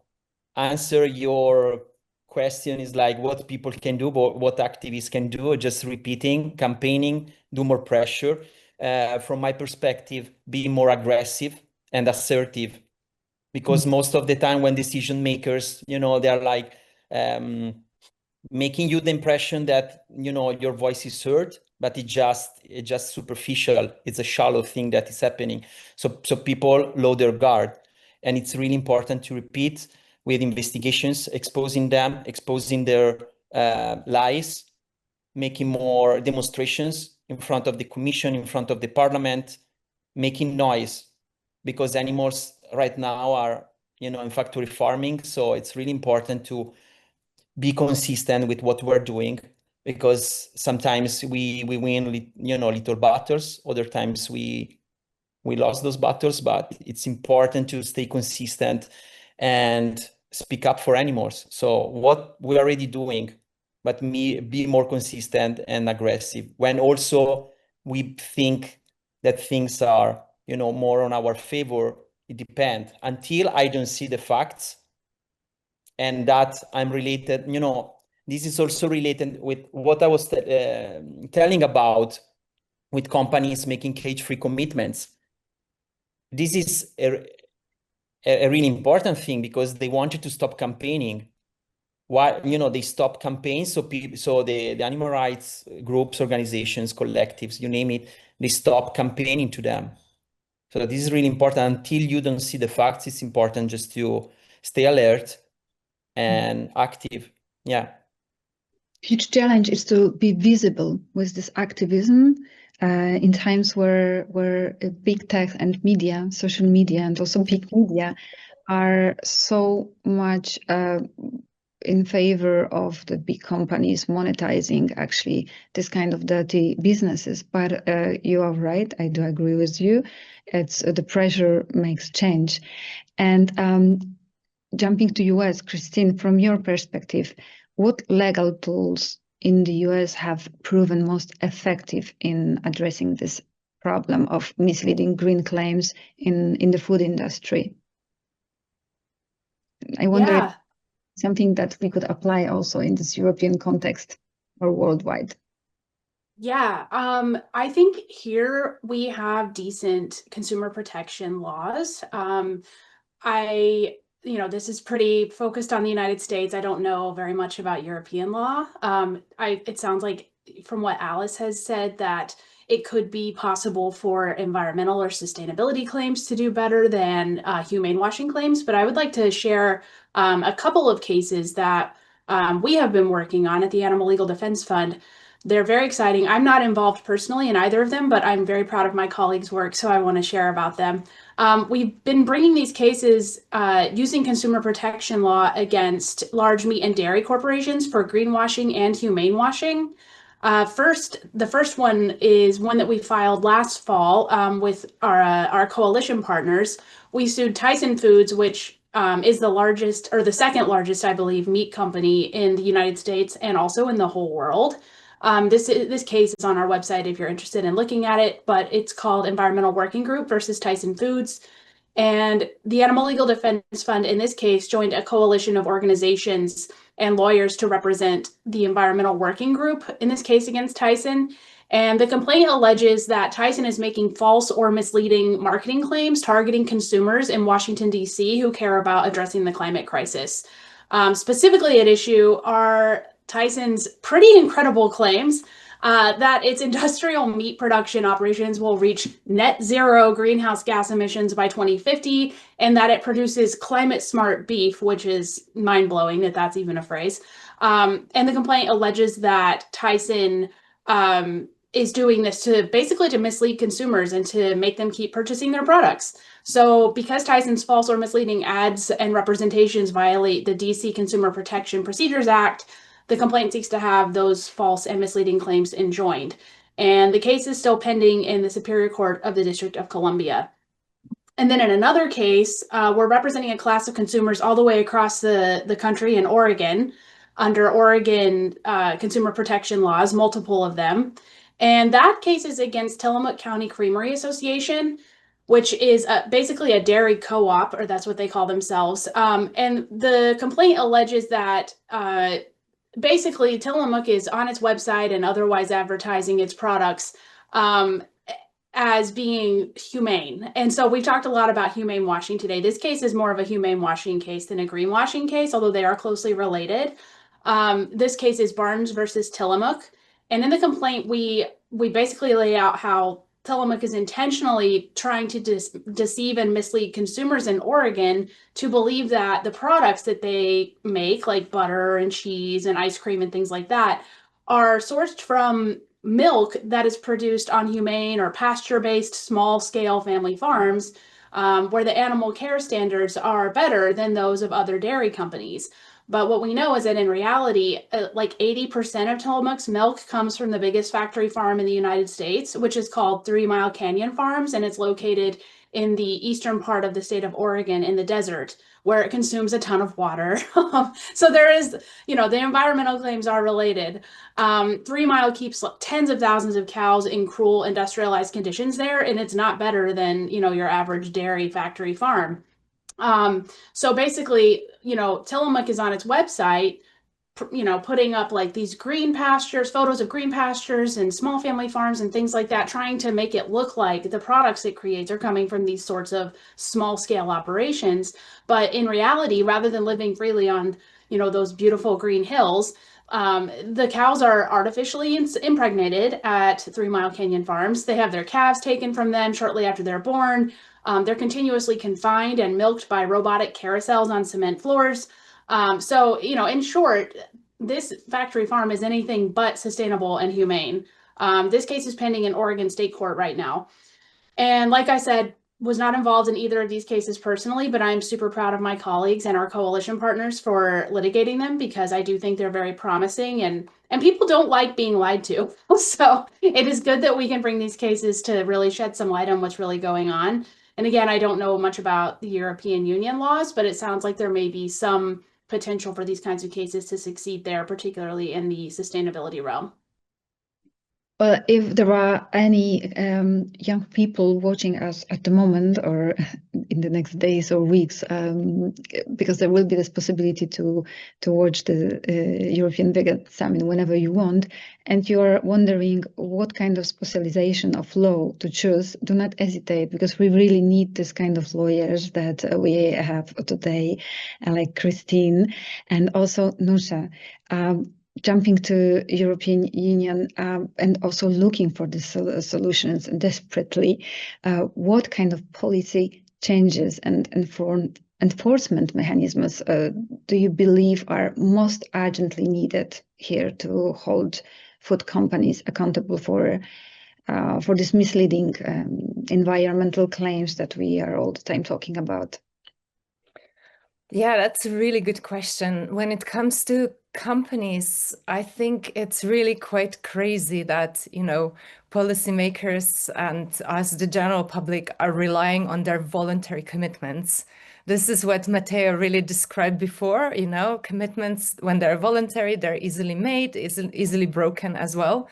answer your question is like what people can do, what activists can do, just repeating, campaigning, do more pressure. From my perspective, be more aggressive and assertive. Because most of the time when decision makers, they're like making you the impression that, your voice is heard, but it's just superficial. It's a shallow thing that is happening. So people lower their guard. And it's really important to repeat with investigations, exposing them, exposing their lies, making more demonstrations in front of the commission, in front of the parliament, making noise, because animals right now are, in factory farming. So it's really important to be consistent with what we're doing, because sometimes we win, little battles. Other times we lost those battles, but it's important to stay consistent and speak up for animals. So what we're already doing, but be more consistent and aggressive when also we think that things are, more on our favor. It depends until I don't see the facts. And that I'm related, this is also related with what I was telling about with companies making cage-free commitments. This is a really important thing, because they wanted to stop campaigning. Why, they stopped campaigns. So the animal rights groups, organizations, collectives, you name it, they stop campaigning to them. So this is really important. Until you don't see the facts, it's important just to stay alert and active. Yeah. Huge challenge is to be visible with this activism in times where big tech and media, social media, and also big media are so much in favor of the big companies monetizing actually this kind of dirty businesses. But you are right, I do agree with you. It's the pressure makes change. And jumping to US, Christine, from your perspective, what legal tools in the US have proven most effective in addressing this problem of misleading green claims in the food industry? I wonder if something that we could apply also in this European context or worldwide. Yeah, I think here we have decent consumer protection laws. This is pretty focused on the United States. I don't know very much about European law. It sounds like from what Alice has said that it could be possible for environmental or sustainability claims to do better than humane washing claims. But I would like to share a couple of cases that we have been working on at the Animal Legal Defense Fund. They're very exciting. I'm not involved personally in either of them, but I'm very proud of my colleagues' work, so I want to share about them. We've been bringing these cases using consumer protection law against large meat and dairy corporations for greenwashing and humane washing. The first one is one that we filed last fall with our coalition partners. We sued Tyson Foods, which is the largest, or the second largest, I believe, meat company in the United States and also in the whole world. This case is on our website if you're interested in looking at it, but it's called Environmental Working Group versus Tyson Foods. And the Animal Legal Defense Fund, in this case, joined a coalition of organizations and lawyers to represent the Environmental Working Group, in this case against Tyson. And the complaint alleges that Tyson is making false or misleading marketing claims targeting consumers in Washington, D.C. who care about addressing the climate crisis. Specifically at issue are Tyson's pretty incredible claims that its industrial meat production operations will reach net zero greenhouse gas emissions by 2050, and that it produces climate smart beef, which is mind-blowing that that's even a phrase. And the complaint alleges that Tyson is doing this to basically to mislead consumers and to make them keep purchasing their products. So because Tyson's false or misleading ads and representations violate the DC Consumer Protection Procedures Act, the complaint seeks to have those false and misleading claims enjoined. And the case is still pending in the Superior Court of the District of Columbia. And then in another case, we're representing a class of consumers all the way across the country in Oregon, under Oregon consumer protection laws, multiple of them. And that case is against Tillamook County Creamery Association, which is basically a dairy co-op, or that's what they call themselves. And the complaint alleges that basically Tillamook is on its website and otherwise advertising its products as being humane. And so we've talked a lot about humane washing today. This case is more of a humane washing case than a greenwashing case, although they are closely related. This case is Barnes versus Tillamook. And in the complaint, we basically lay out how Tillamook is intentionally trying to deceive and mislead consumers in Oregon to believe that the products that they make, like butter and cheese and ice cream and things like that, are sourced from milk that is produced on humane or pasture-based small-scale family farms, where the animal care standards are better than those of other dairy companies. But what we know is that in reality, like 80% of Tillamook's milk comes from the biggest factory farm in the United States, which is called 3 Mile Canyon Farms, and it's located in the eastern part of the state of Oregon in the desert, where it consumes a ton of water. So there is, the environmental claims are related. 3 Mile keeps tens of thousands of cows in cruel industrialized conditions there, and it's not better than, your average dairy factory farm. So basically, Tillamook is on its website, putting up like these green pastures, photos of green pastures and small family farms and things like that, trying to make it look like the products it creates are coming from these sorts of small scale operations. But in reality, rather than living freely on, those beautiful green hills, the cows are artificially impregnated at 3 Mile Canyon Farms. They have their calves taken from them shortly after they're born. They're continuously confined and milked by robotic carousels on cement floors. So, in short, this factory farm is anything but sustainable and humane. This case is pending in Oregon State Court right now. And like I said, was not involved in either of these cases personally, but I'm super proud of my colleagues and our coalition partners for litigating them, because I do think they're very promising, and people don't like being lied to. So it is good that we can bring these cases to really shed some light on what's really going on. And again, I don't know much about the European Union laws, but it sounds like there may be some potential for these kinds of cases to succeed there, particularly in the sustainability realm. Well, if there are any young people watching us at the moment or in the next days or weeks, because there will be this possibility to watch the European Vegan Summit whenever you want, and you're wondering what kind of specialization of law to choose, do not hesitate, because we really need this kind of lawyers that we have today, like Christine and also Nusa. Jumping to European Union and also looking for the solutions desperately. What kind of policy changes and enforcement mechanisms do you believe are most urgently needed here to hold food companies accountable for these misleading environmental claims that we are all the time talking about? Yeah, that's a really good question. When it comes to companies, I think it's really quite crazy that, policymakers and us, the general public, are relying on their voluntary commitments. This is what Matteo really described before, commitments, when they're voluntary, they're easily made, easily broken as well.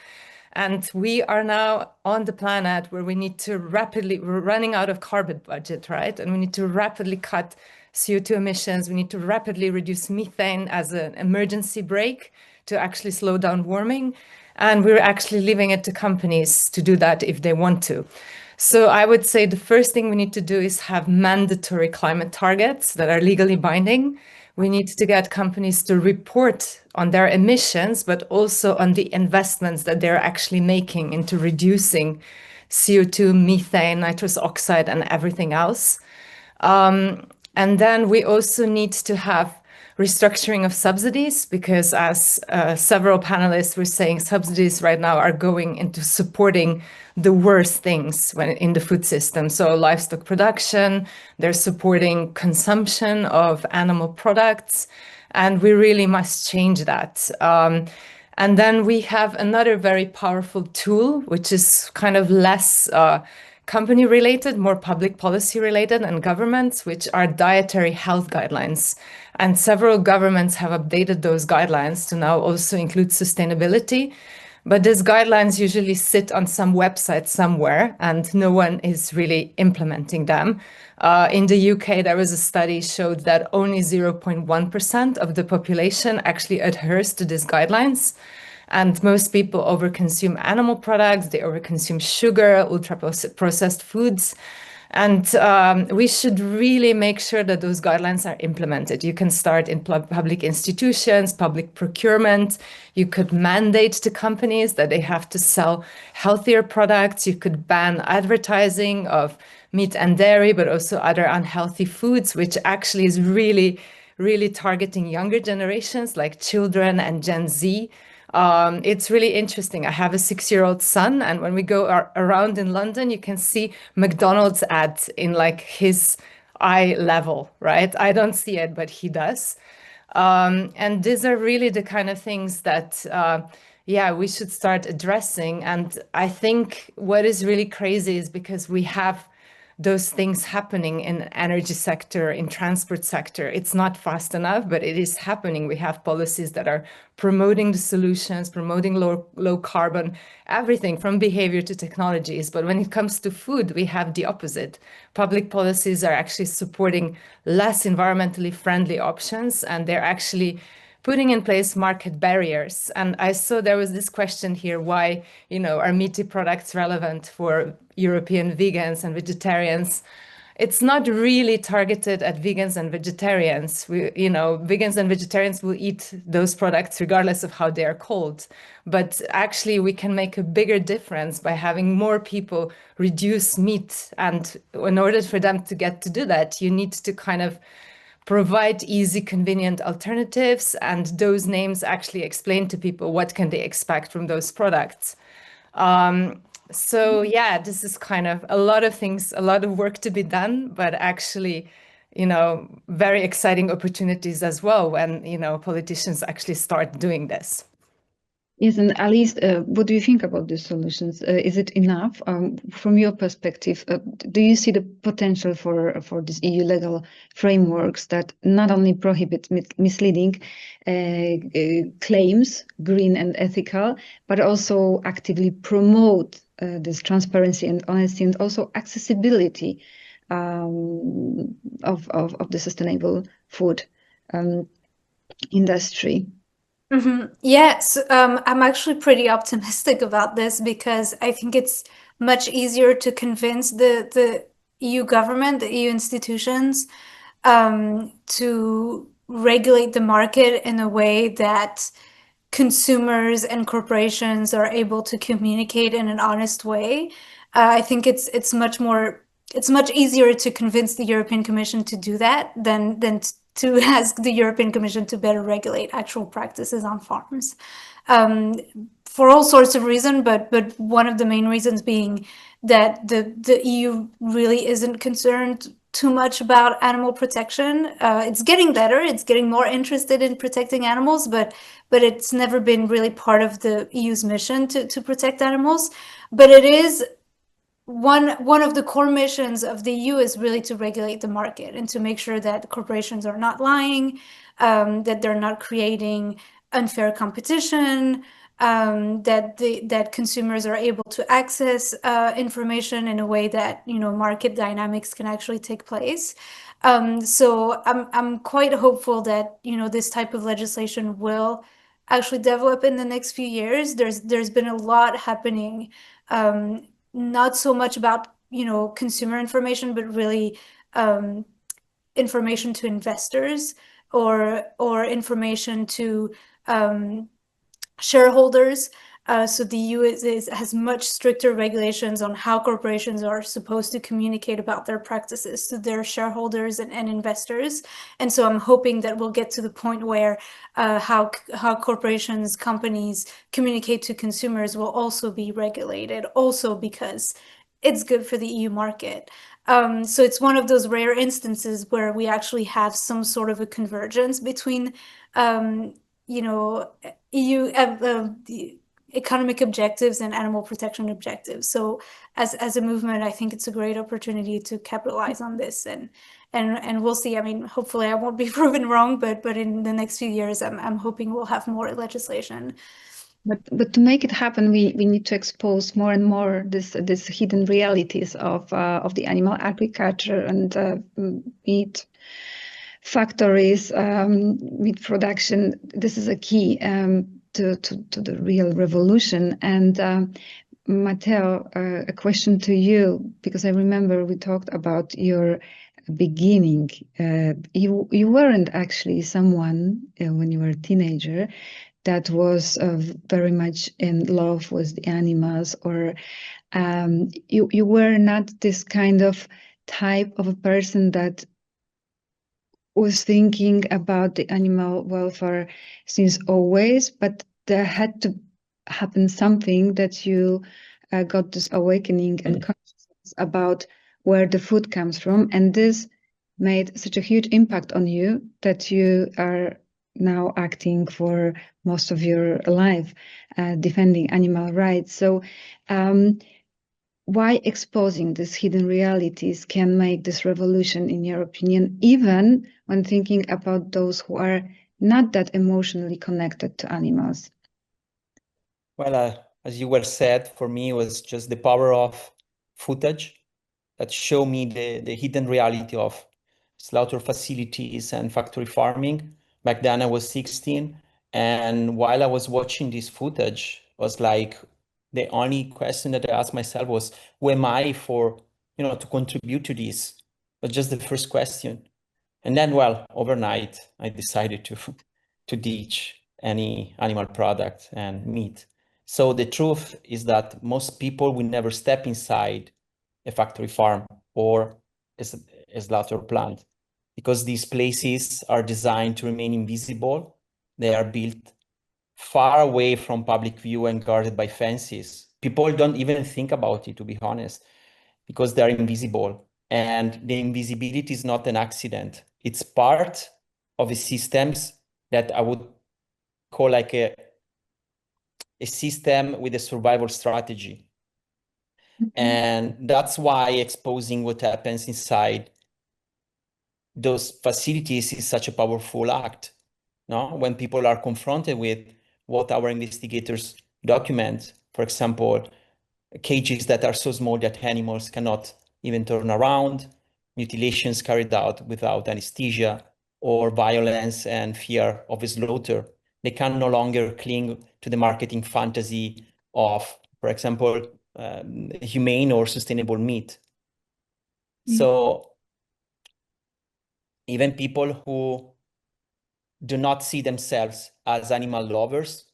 And we are now on the planet where we're running out of carbon budget, right? And we need to rapidly cut CO2 emissions. We need to rapidly reduce methane as an emergency brake to actually slow down warming. And we're actually leaving it to companies to do that if they want to. So I would say the first thing we need to do is have mandatory climate targets that are legally binding. We need to get companies to report on their emissions, but also on the investments that they're actually making into reducing CO2, methane, nitrous oxide, and everything else. And then we also need to have restructuring of subsidies, because as several panelists were saying, subsidies right now are going into supporting the worst things in the food system. So livestock production, they're supporting consumption of animal products, and we really must change that. And then we have another very powerful tool, which is kind of less company related, more public policy related, and governments, which are dietary health guidelines. And several governments have updated those guidelines to now also include sustainability. But these guidelines usually sit on some website somewhere, and no one is really implementing them. In the UK, there was a study showed that only 0.1% of the population actually adheres to these guidelines. And most people overconsume animal products, they overconsume sugar, ultra-processed foods. And we should really make sure that those guidelines are implemented. You can start in public institutions, public procurement. You could mandate to companies that they have to sell healthier products. You could ban advertising of meat and dairy, but also other unhealthy foods, which actually is really, really targeting younger generations like children and Gen Z. It's really interesting. I have a 6-year-old son, and when we go around in London, you can see McDonald's ads in like his eye level, right? I don't see it, but he does. And these are really the kind of things that, we should start addressing. And I think what is really crazy is because we have those things happening in energy sector, in transport sector. It's not fast enough, but it is happening. We have policies that are promoting the solutions, promoting low carbon, everything from behavior to technologies. But when it comes to food, we have the opposite. Public policies are actually supporting less environmentally friendly options, and they're actually putting in place market barriers. And I saw there was this question here, why, are meaty products relevant for European vegans and vegetarians? It's not really targeted at vegans and vegetarians. Vegans and vegetarians will eat those products regardless of how they are called. But actually, we can make a bigger difference by having more people reduce meat. And in order for them to get to do that, you need to kind of provide easy, convenient alternatives, and those names actually explain to people what can they expect from those products. So yeah, this is kind of a lot of things, a lot of work to be done, but actually, very exciting opportunities as well when, politicians actually start doing this. Yes, and Alice, what do you think about these solutions? Is it enough? From your perspective, do you see the potential for these EU legal frameworks that not only prohibit misleading claims, green and ethical, but also actively promote this transparency and honesty, and also accessibility of the sustainable food industry? Yes, I'm actually pretty optimistic about this, because I think it's much easier to convince the EU government, the EU institutions, to regulate the market in a way that consumers and corporations are able to communicate in an honest way. I think it's much easier to convince the European Commission to do that than to ask the European Commission to better regulate actual practices on farms, for all sorts of reasons, but one of the main reasons being that the EU really isn't concerned too much about animal protection. It's getting better. It's getting more interested in protecting animals, but it's never been really part of the EU's mission to protect animals. But it is one of the core missions of the EU is really to regulate the market and to make sure that corporations are not lying, that they're not creating unfair competition, that consumers are able to access information in a way that, you know, market dynamics can actually take place. So I'm quite hopeful that, you know, this type of legislation will actually develop in the next few years. There's been a lot happening, not so much about, you know, consumer information, but really information to investors or information to shareholders. So the EU has much stricter regulations on how corporations are supposed to communicate about their practices to their shareholders and investors. And so I'm hoping that we'll get to the point where how corporations, companies communicate to consumers will also be regulated, also because it's good for the EU market. So it's one of those rare instances where we actually have some sort of a convergence between you know, EU the economic objectives and animal protection objectives. So as a movement, I think it's a great opportunity to capitalize on this, and we'll see. I mean, hopefully I won't be proven wrong, but in the next few years, I'm hoping we'll have more legislation. But to make it happen, we need to expose more and more this hidden realities of the animal agriculture and meat factories, meat production. This is a key to the real revolution. And Matteo, a question to you, because I remember we talked about your beginning. You weren't actually someone when you were a teenager that was very much in love with the animals, or you were not this kind of type of a person that was thinking about the animal welfare since always, but there had to happen something that you got this awakening and consciousness about where the food comes from, and this made such a huge impact on you that you are now acting for most of your life, defending animal rights. So why exposing these hidden realities can make this revolution, in your opinion, even when thinking about those who are not that emotionally connected to animals? Well, as you well said, for me, it was just the power of footage that showed me the hidden reality of slaughter facilities and factory farming. Back then I was 16, and while I was watching this footage, was like, the only question that I asked myself was, who am I for, to contribute to this? But just the first question. And then, well, overnight, I decided to ditch any animal product and meat. So the truth is that most people will never step inside a factory farm or a slaughter plant, because these places are designed to remain invisible. They are built far away from public view and guarded by fences. People don't even think about it, to be honest, because they're invisible. And the invisibility is not an accident. It's part of the systems that I would call like a system with a survival strategy. Mm-hmm. And that's why exposing what happens inside those facilities is such a powerful act. No? When people are confronted with what our investigators document, for example, cages that are so small that animals cannot even turn around, mutilations carried out without anesthesia, or violence and fear of a slaughter, they can no longer cling to the marketing fantasy of, for example, humane or sustainable meat. Mm. So even people who do not see themselves as animal lovers,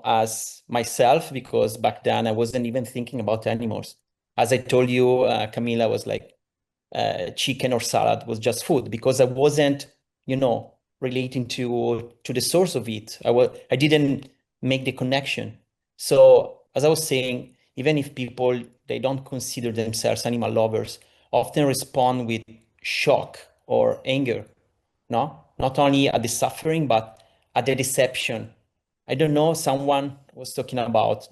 as myself, because back then I wasn't even thinking about animals. As I told you, Kamila, was like chicken or salad was just food, because I wasn't, relating to the source of it. I didn't make the connection. So as I was saying, even if people, they don't consider themselves animal lovers, often respond with shock or anger, no? Not only at the suffering, but at the deception. I don't know, someone was talking about,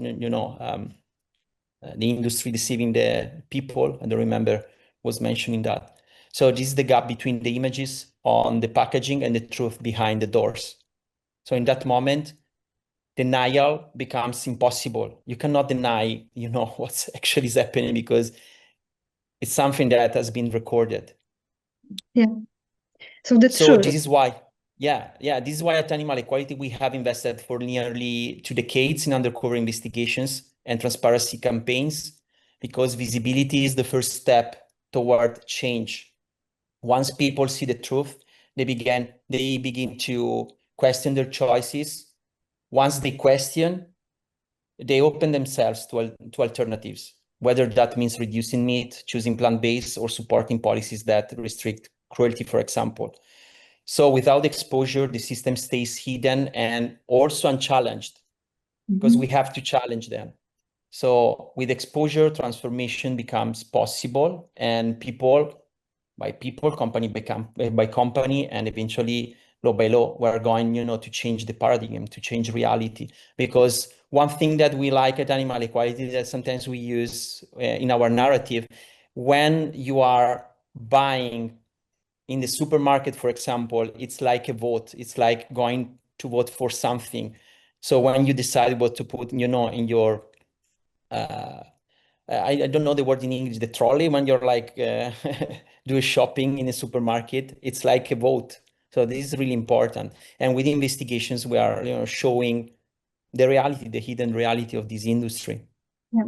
the industry deceiving the people. I don't remember was mentioning that. So this is the gap between the images on the packaging and the truth behind the doors. So in that moment, denial becomes impossible. You cannot deny, what's actually is happening because it's something that has been recorded. Yeah. So the truth. This is why, this is why at Animal Equality, we have invested for nearly 2 decades in undercover investigations and transparency campaigns, because visibility is the first step toward change. Once people see the truth, they begin to question their choices. Once they question, they open themselves to alternatives, whether that means reducing meat, choosing plant-based, or supporting policies that restrict cruelty, for example. So without exposure, the system stays hidden and also unchallenged, because we have to challenge them. So with exposure, transformation becomes possible, and people by people, company by company, and eventually law by law, we're going, to change the paradigm, to change reality. Because one thing that we like at Animal Equality that sometimes we use in our narrative, when you are buying in the supermarket, for example, it's like a vote. It's like going to vote for something. So when you decide what to put, in your, I don't know the word in English, the trolley, when you're like do shopping in a supermarket, it's like a vote. So this is really important. And with investigations, we are showing the reality, the hidden reality of this industry. Yeah.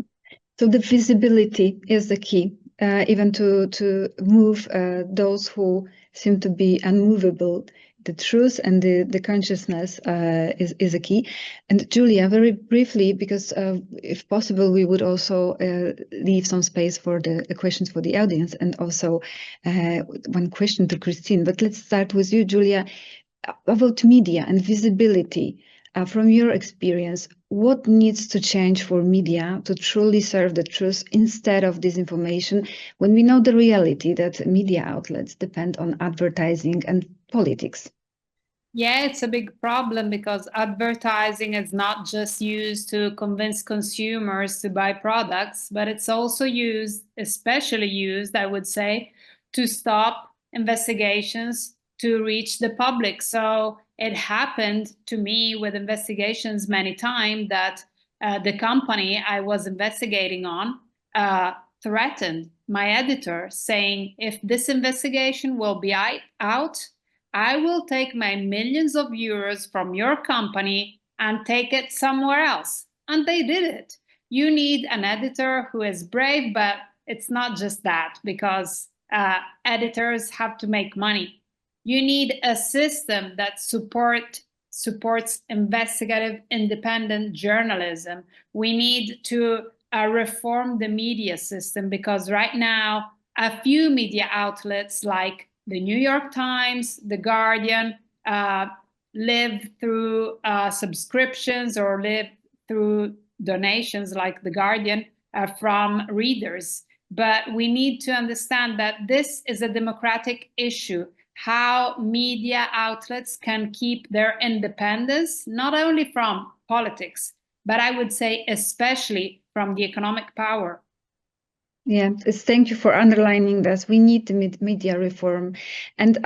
So the visibility is the key, even to move those who seem to be unmovable. The truth and the consciousness is a key. And Giulia, very briefly, because if possible, we would also leave some space for the questions for the audience, and also one question to Christine. But let's start with you, Giulia, about media and visibility. From your experience, what needs to change for media to truly serve the truth instead of disinformation, when we know the reality that media outlets depend on advertising and politics? Yeah, it's a big problem because advertising is not just used to convince consumers to buy products, but it's also used, especially used, I would say, to stop investigations to reach the public. So it happened to me with investigations many times that the company I was investigating on threatened my editor, saying, if this investigation will be out, I will take my millions of euros from your company and take it somewhere else. And they did it. You need an editor who is brave, but it's not just that, because editors have to make money. You need a system that supports investigative, independent journalism. We need to reform the media system, because right now, a few media outlets like the New York Times, The Guardian, live through subscriptions or live through donations, like The Guardian, from readers. But we need to understand that this is a democratic issue, how media outlets can keep their independence, not only from politics, but I would say especially from the economic power. Yeah, thank you for underlining that. We need the media reform. And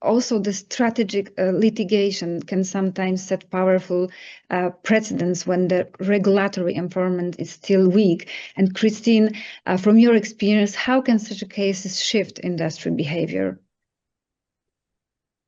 also the strategic litigation can sometimes set powerful precedents when the regulatory environment is still weak. And Christine, from your experience, how can such cases shift industry behavior?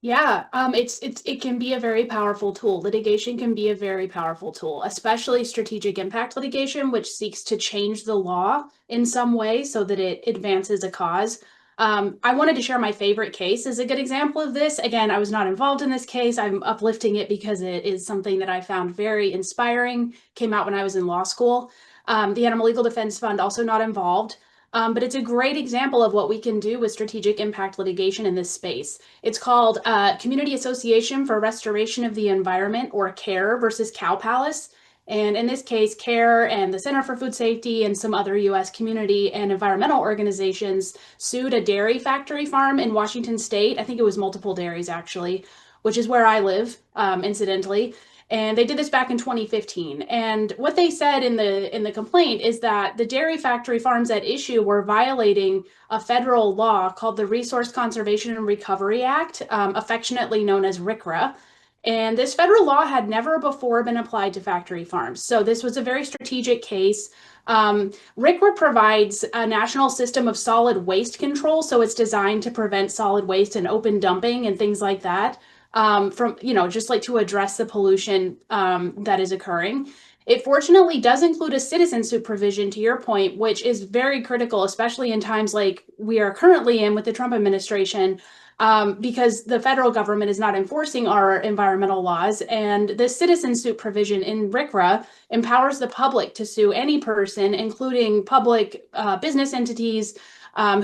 Yeah, it can be a very powerful tool. Litigation can be a very powerful tool, especially strategic impact litigation, which seeks to change the law in some way so that it advances a cause. I wanted to share my favorite case as a good example of this. Again, I was not involved in this case. I'm uplifting it because it is something that I found very inspiring. Came out when I was in law school. The Animal Legal Defense Fund, also not involved. But it's a great example of what we can do with strategic impact litigation in this space. It's called Community Association for Restoration of the Environment, or CARE, versus Cow Palace. And in this case, CARE and the Center for Food Safety and some other US community and environmental organizations sued a dairy factory farm in Washington State. I think it was multiple dairies actually, which is where I live, incidentally. And they did this back in 2015. And what they said in the complaint is that the dairy factory farms at issue were violating a federal law called the Resource Conservation and Recovery Act, affectionately known as RCRA. And this federal law had never before been applied to factory farms. So this was a very strategic case. RCRA provides a national system of solid waste control. So it's designed to prevent solid waste and open dumping and things like that. From, just like to address the pollution that is occurring. It fortunately does include a citizen suit provision, to your point, which is very critical, especially in times like we are currently in with the Trump administration, because the federal government is not enforcing our environmental laws. And this citizen suit provision in RCRA empowers the public to sue any person, including public business entities,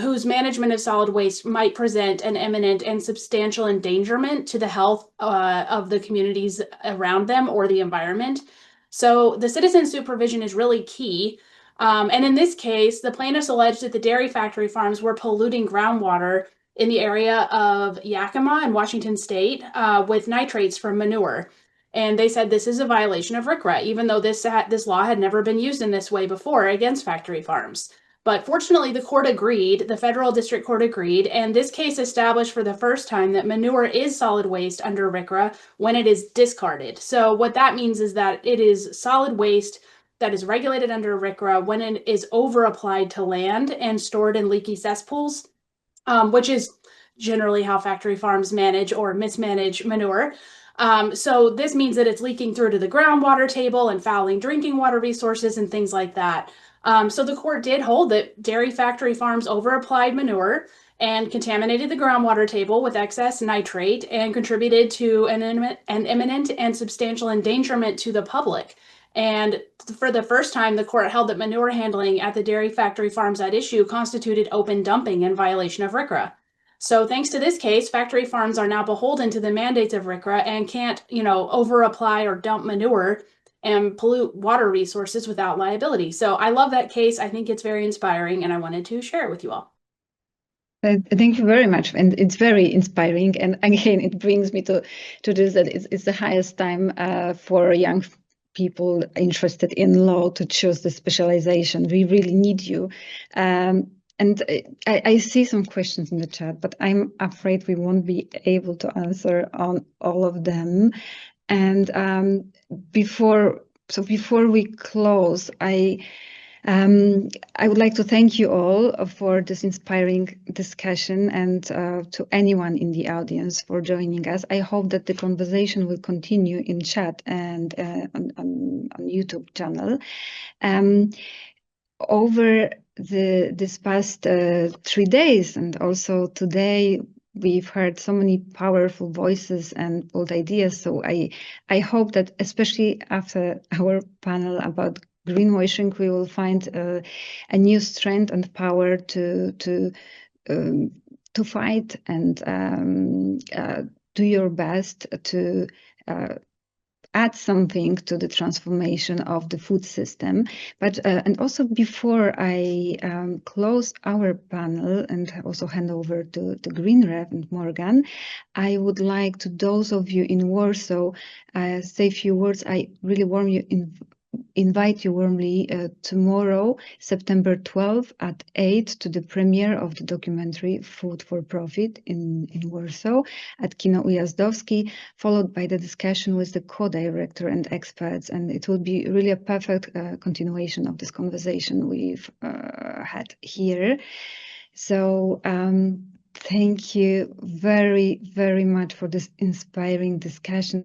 whose management of solid waste might present an imminent and substantial endangerment to the health of the communities around them or the environment. So the citizen suit provision is really key. And in this case, the plaintiffs alleged that the dairy factory farms were polluting groundwater in the area of Yakima in Washington State with nitrates from manure. And they said this is a violation of RCRA, even though this law had never been used in this way before against factory farms. But fortunately, the court agreed, the federal district court agreed, and this case established for the first time that manure is solid waste under RCRA when it is discarded. So what that means is that it is solid waste that is regulated under RCRA when it is over-applied to land and stored in leaky cesspools, which is generally how factory farms manage or mismanage manure. So this means that it's leaking through to the groundwater table and fouling drinking water resources and things like that. So the court did hold that dairy factory farms over-applied manure and contaminated the groundwater table with excess nitrate and contributed to an imminent and substantial endangerment to the public. And for the first time, the court held that manure handling at the dairy factory farms at issue constituted open dumping in violation of RCRA. So thanks to this case, factory farms are now beholden to the mandates of RCRA and can't, over-apply or dump manure and pollute water resources without liability. So I love that case. I think it's very inspiring, and I wanted to share it with you all. Thank you very much, and it's very inspiring. And again, it brings me to this that it's the highest time for young people interested in law to choose the specialization. We really need you. And I see some questions in the chat, but I'm afraid we won't be able to answer on all of them. And before we close, I would like to thank you all for this inspiring discussion, and to anyone in the audience for joining us. I hope that the conversation will continue in chat and on YouTube channel. Over this past 3 days, and also today, we've heard so many powerful voices and bold ideas. So I hope that, especially after our panel about greenwashing, we will find a new strength and power to fight and do your best to add something to the transformation of the food system. But and also, before I close our panel and also hand over to Green Rev and Morgan, I would like to those of you in Warsaw say a few words. I really invite you warmly tomorrow, September 12th at 8 to the premiere of the documentary Food for Profit in Warsaw at Kino Ujazdowski, followed by the discussion with the co-director and experts. And it will be really a perfect continuation of this conversation we've had here. So thank you very, very much for this inspiring discussion.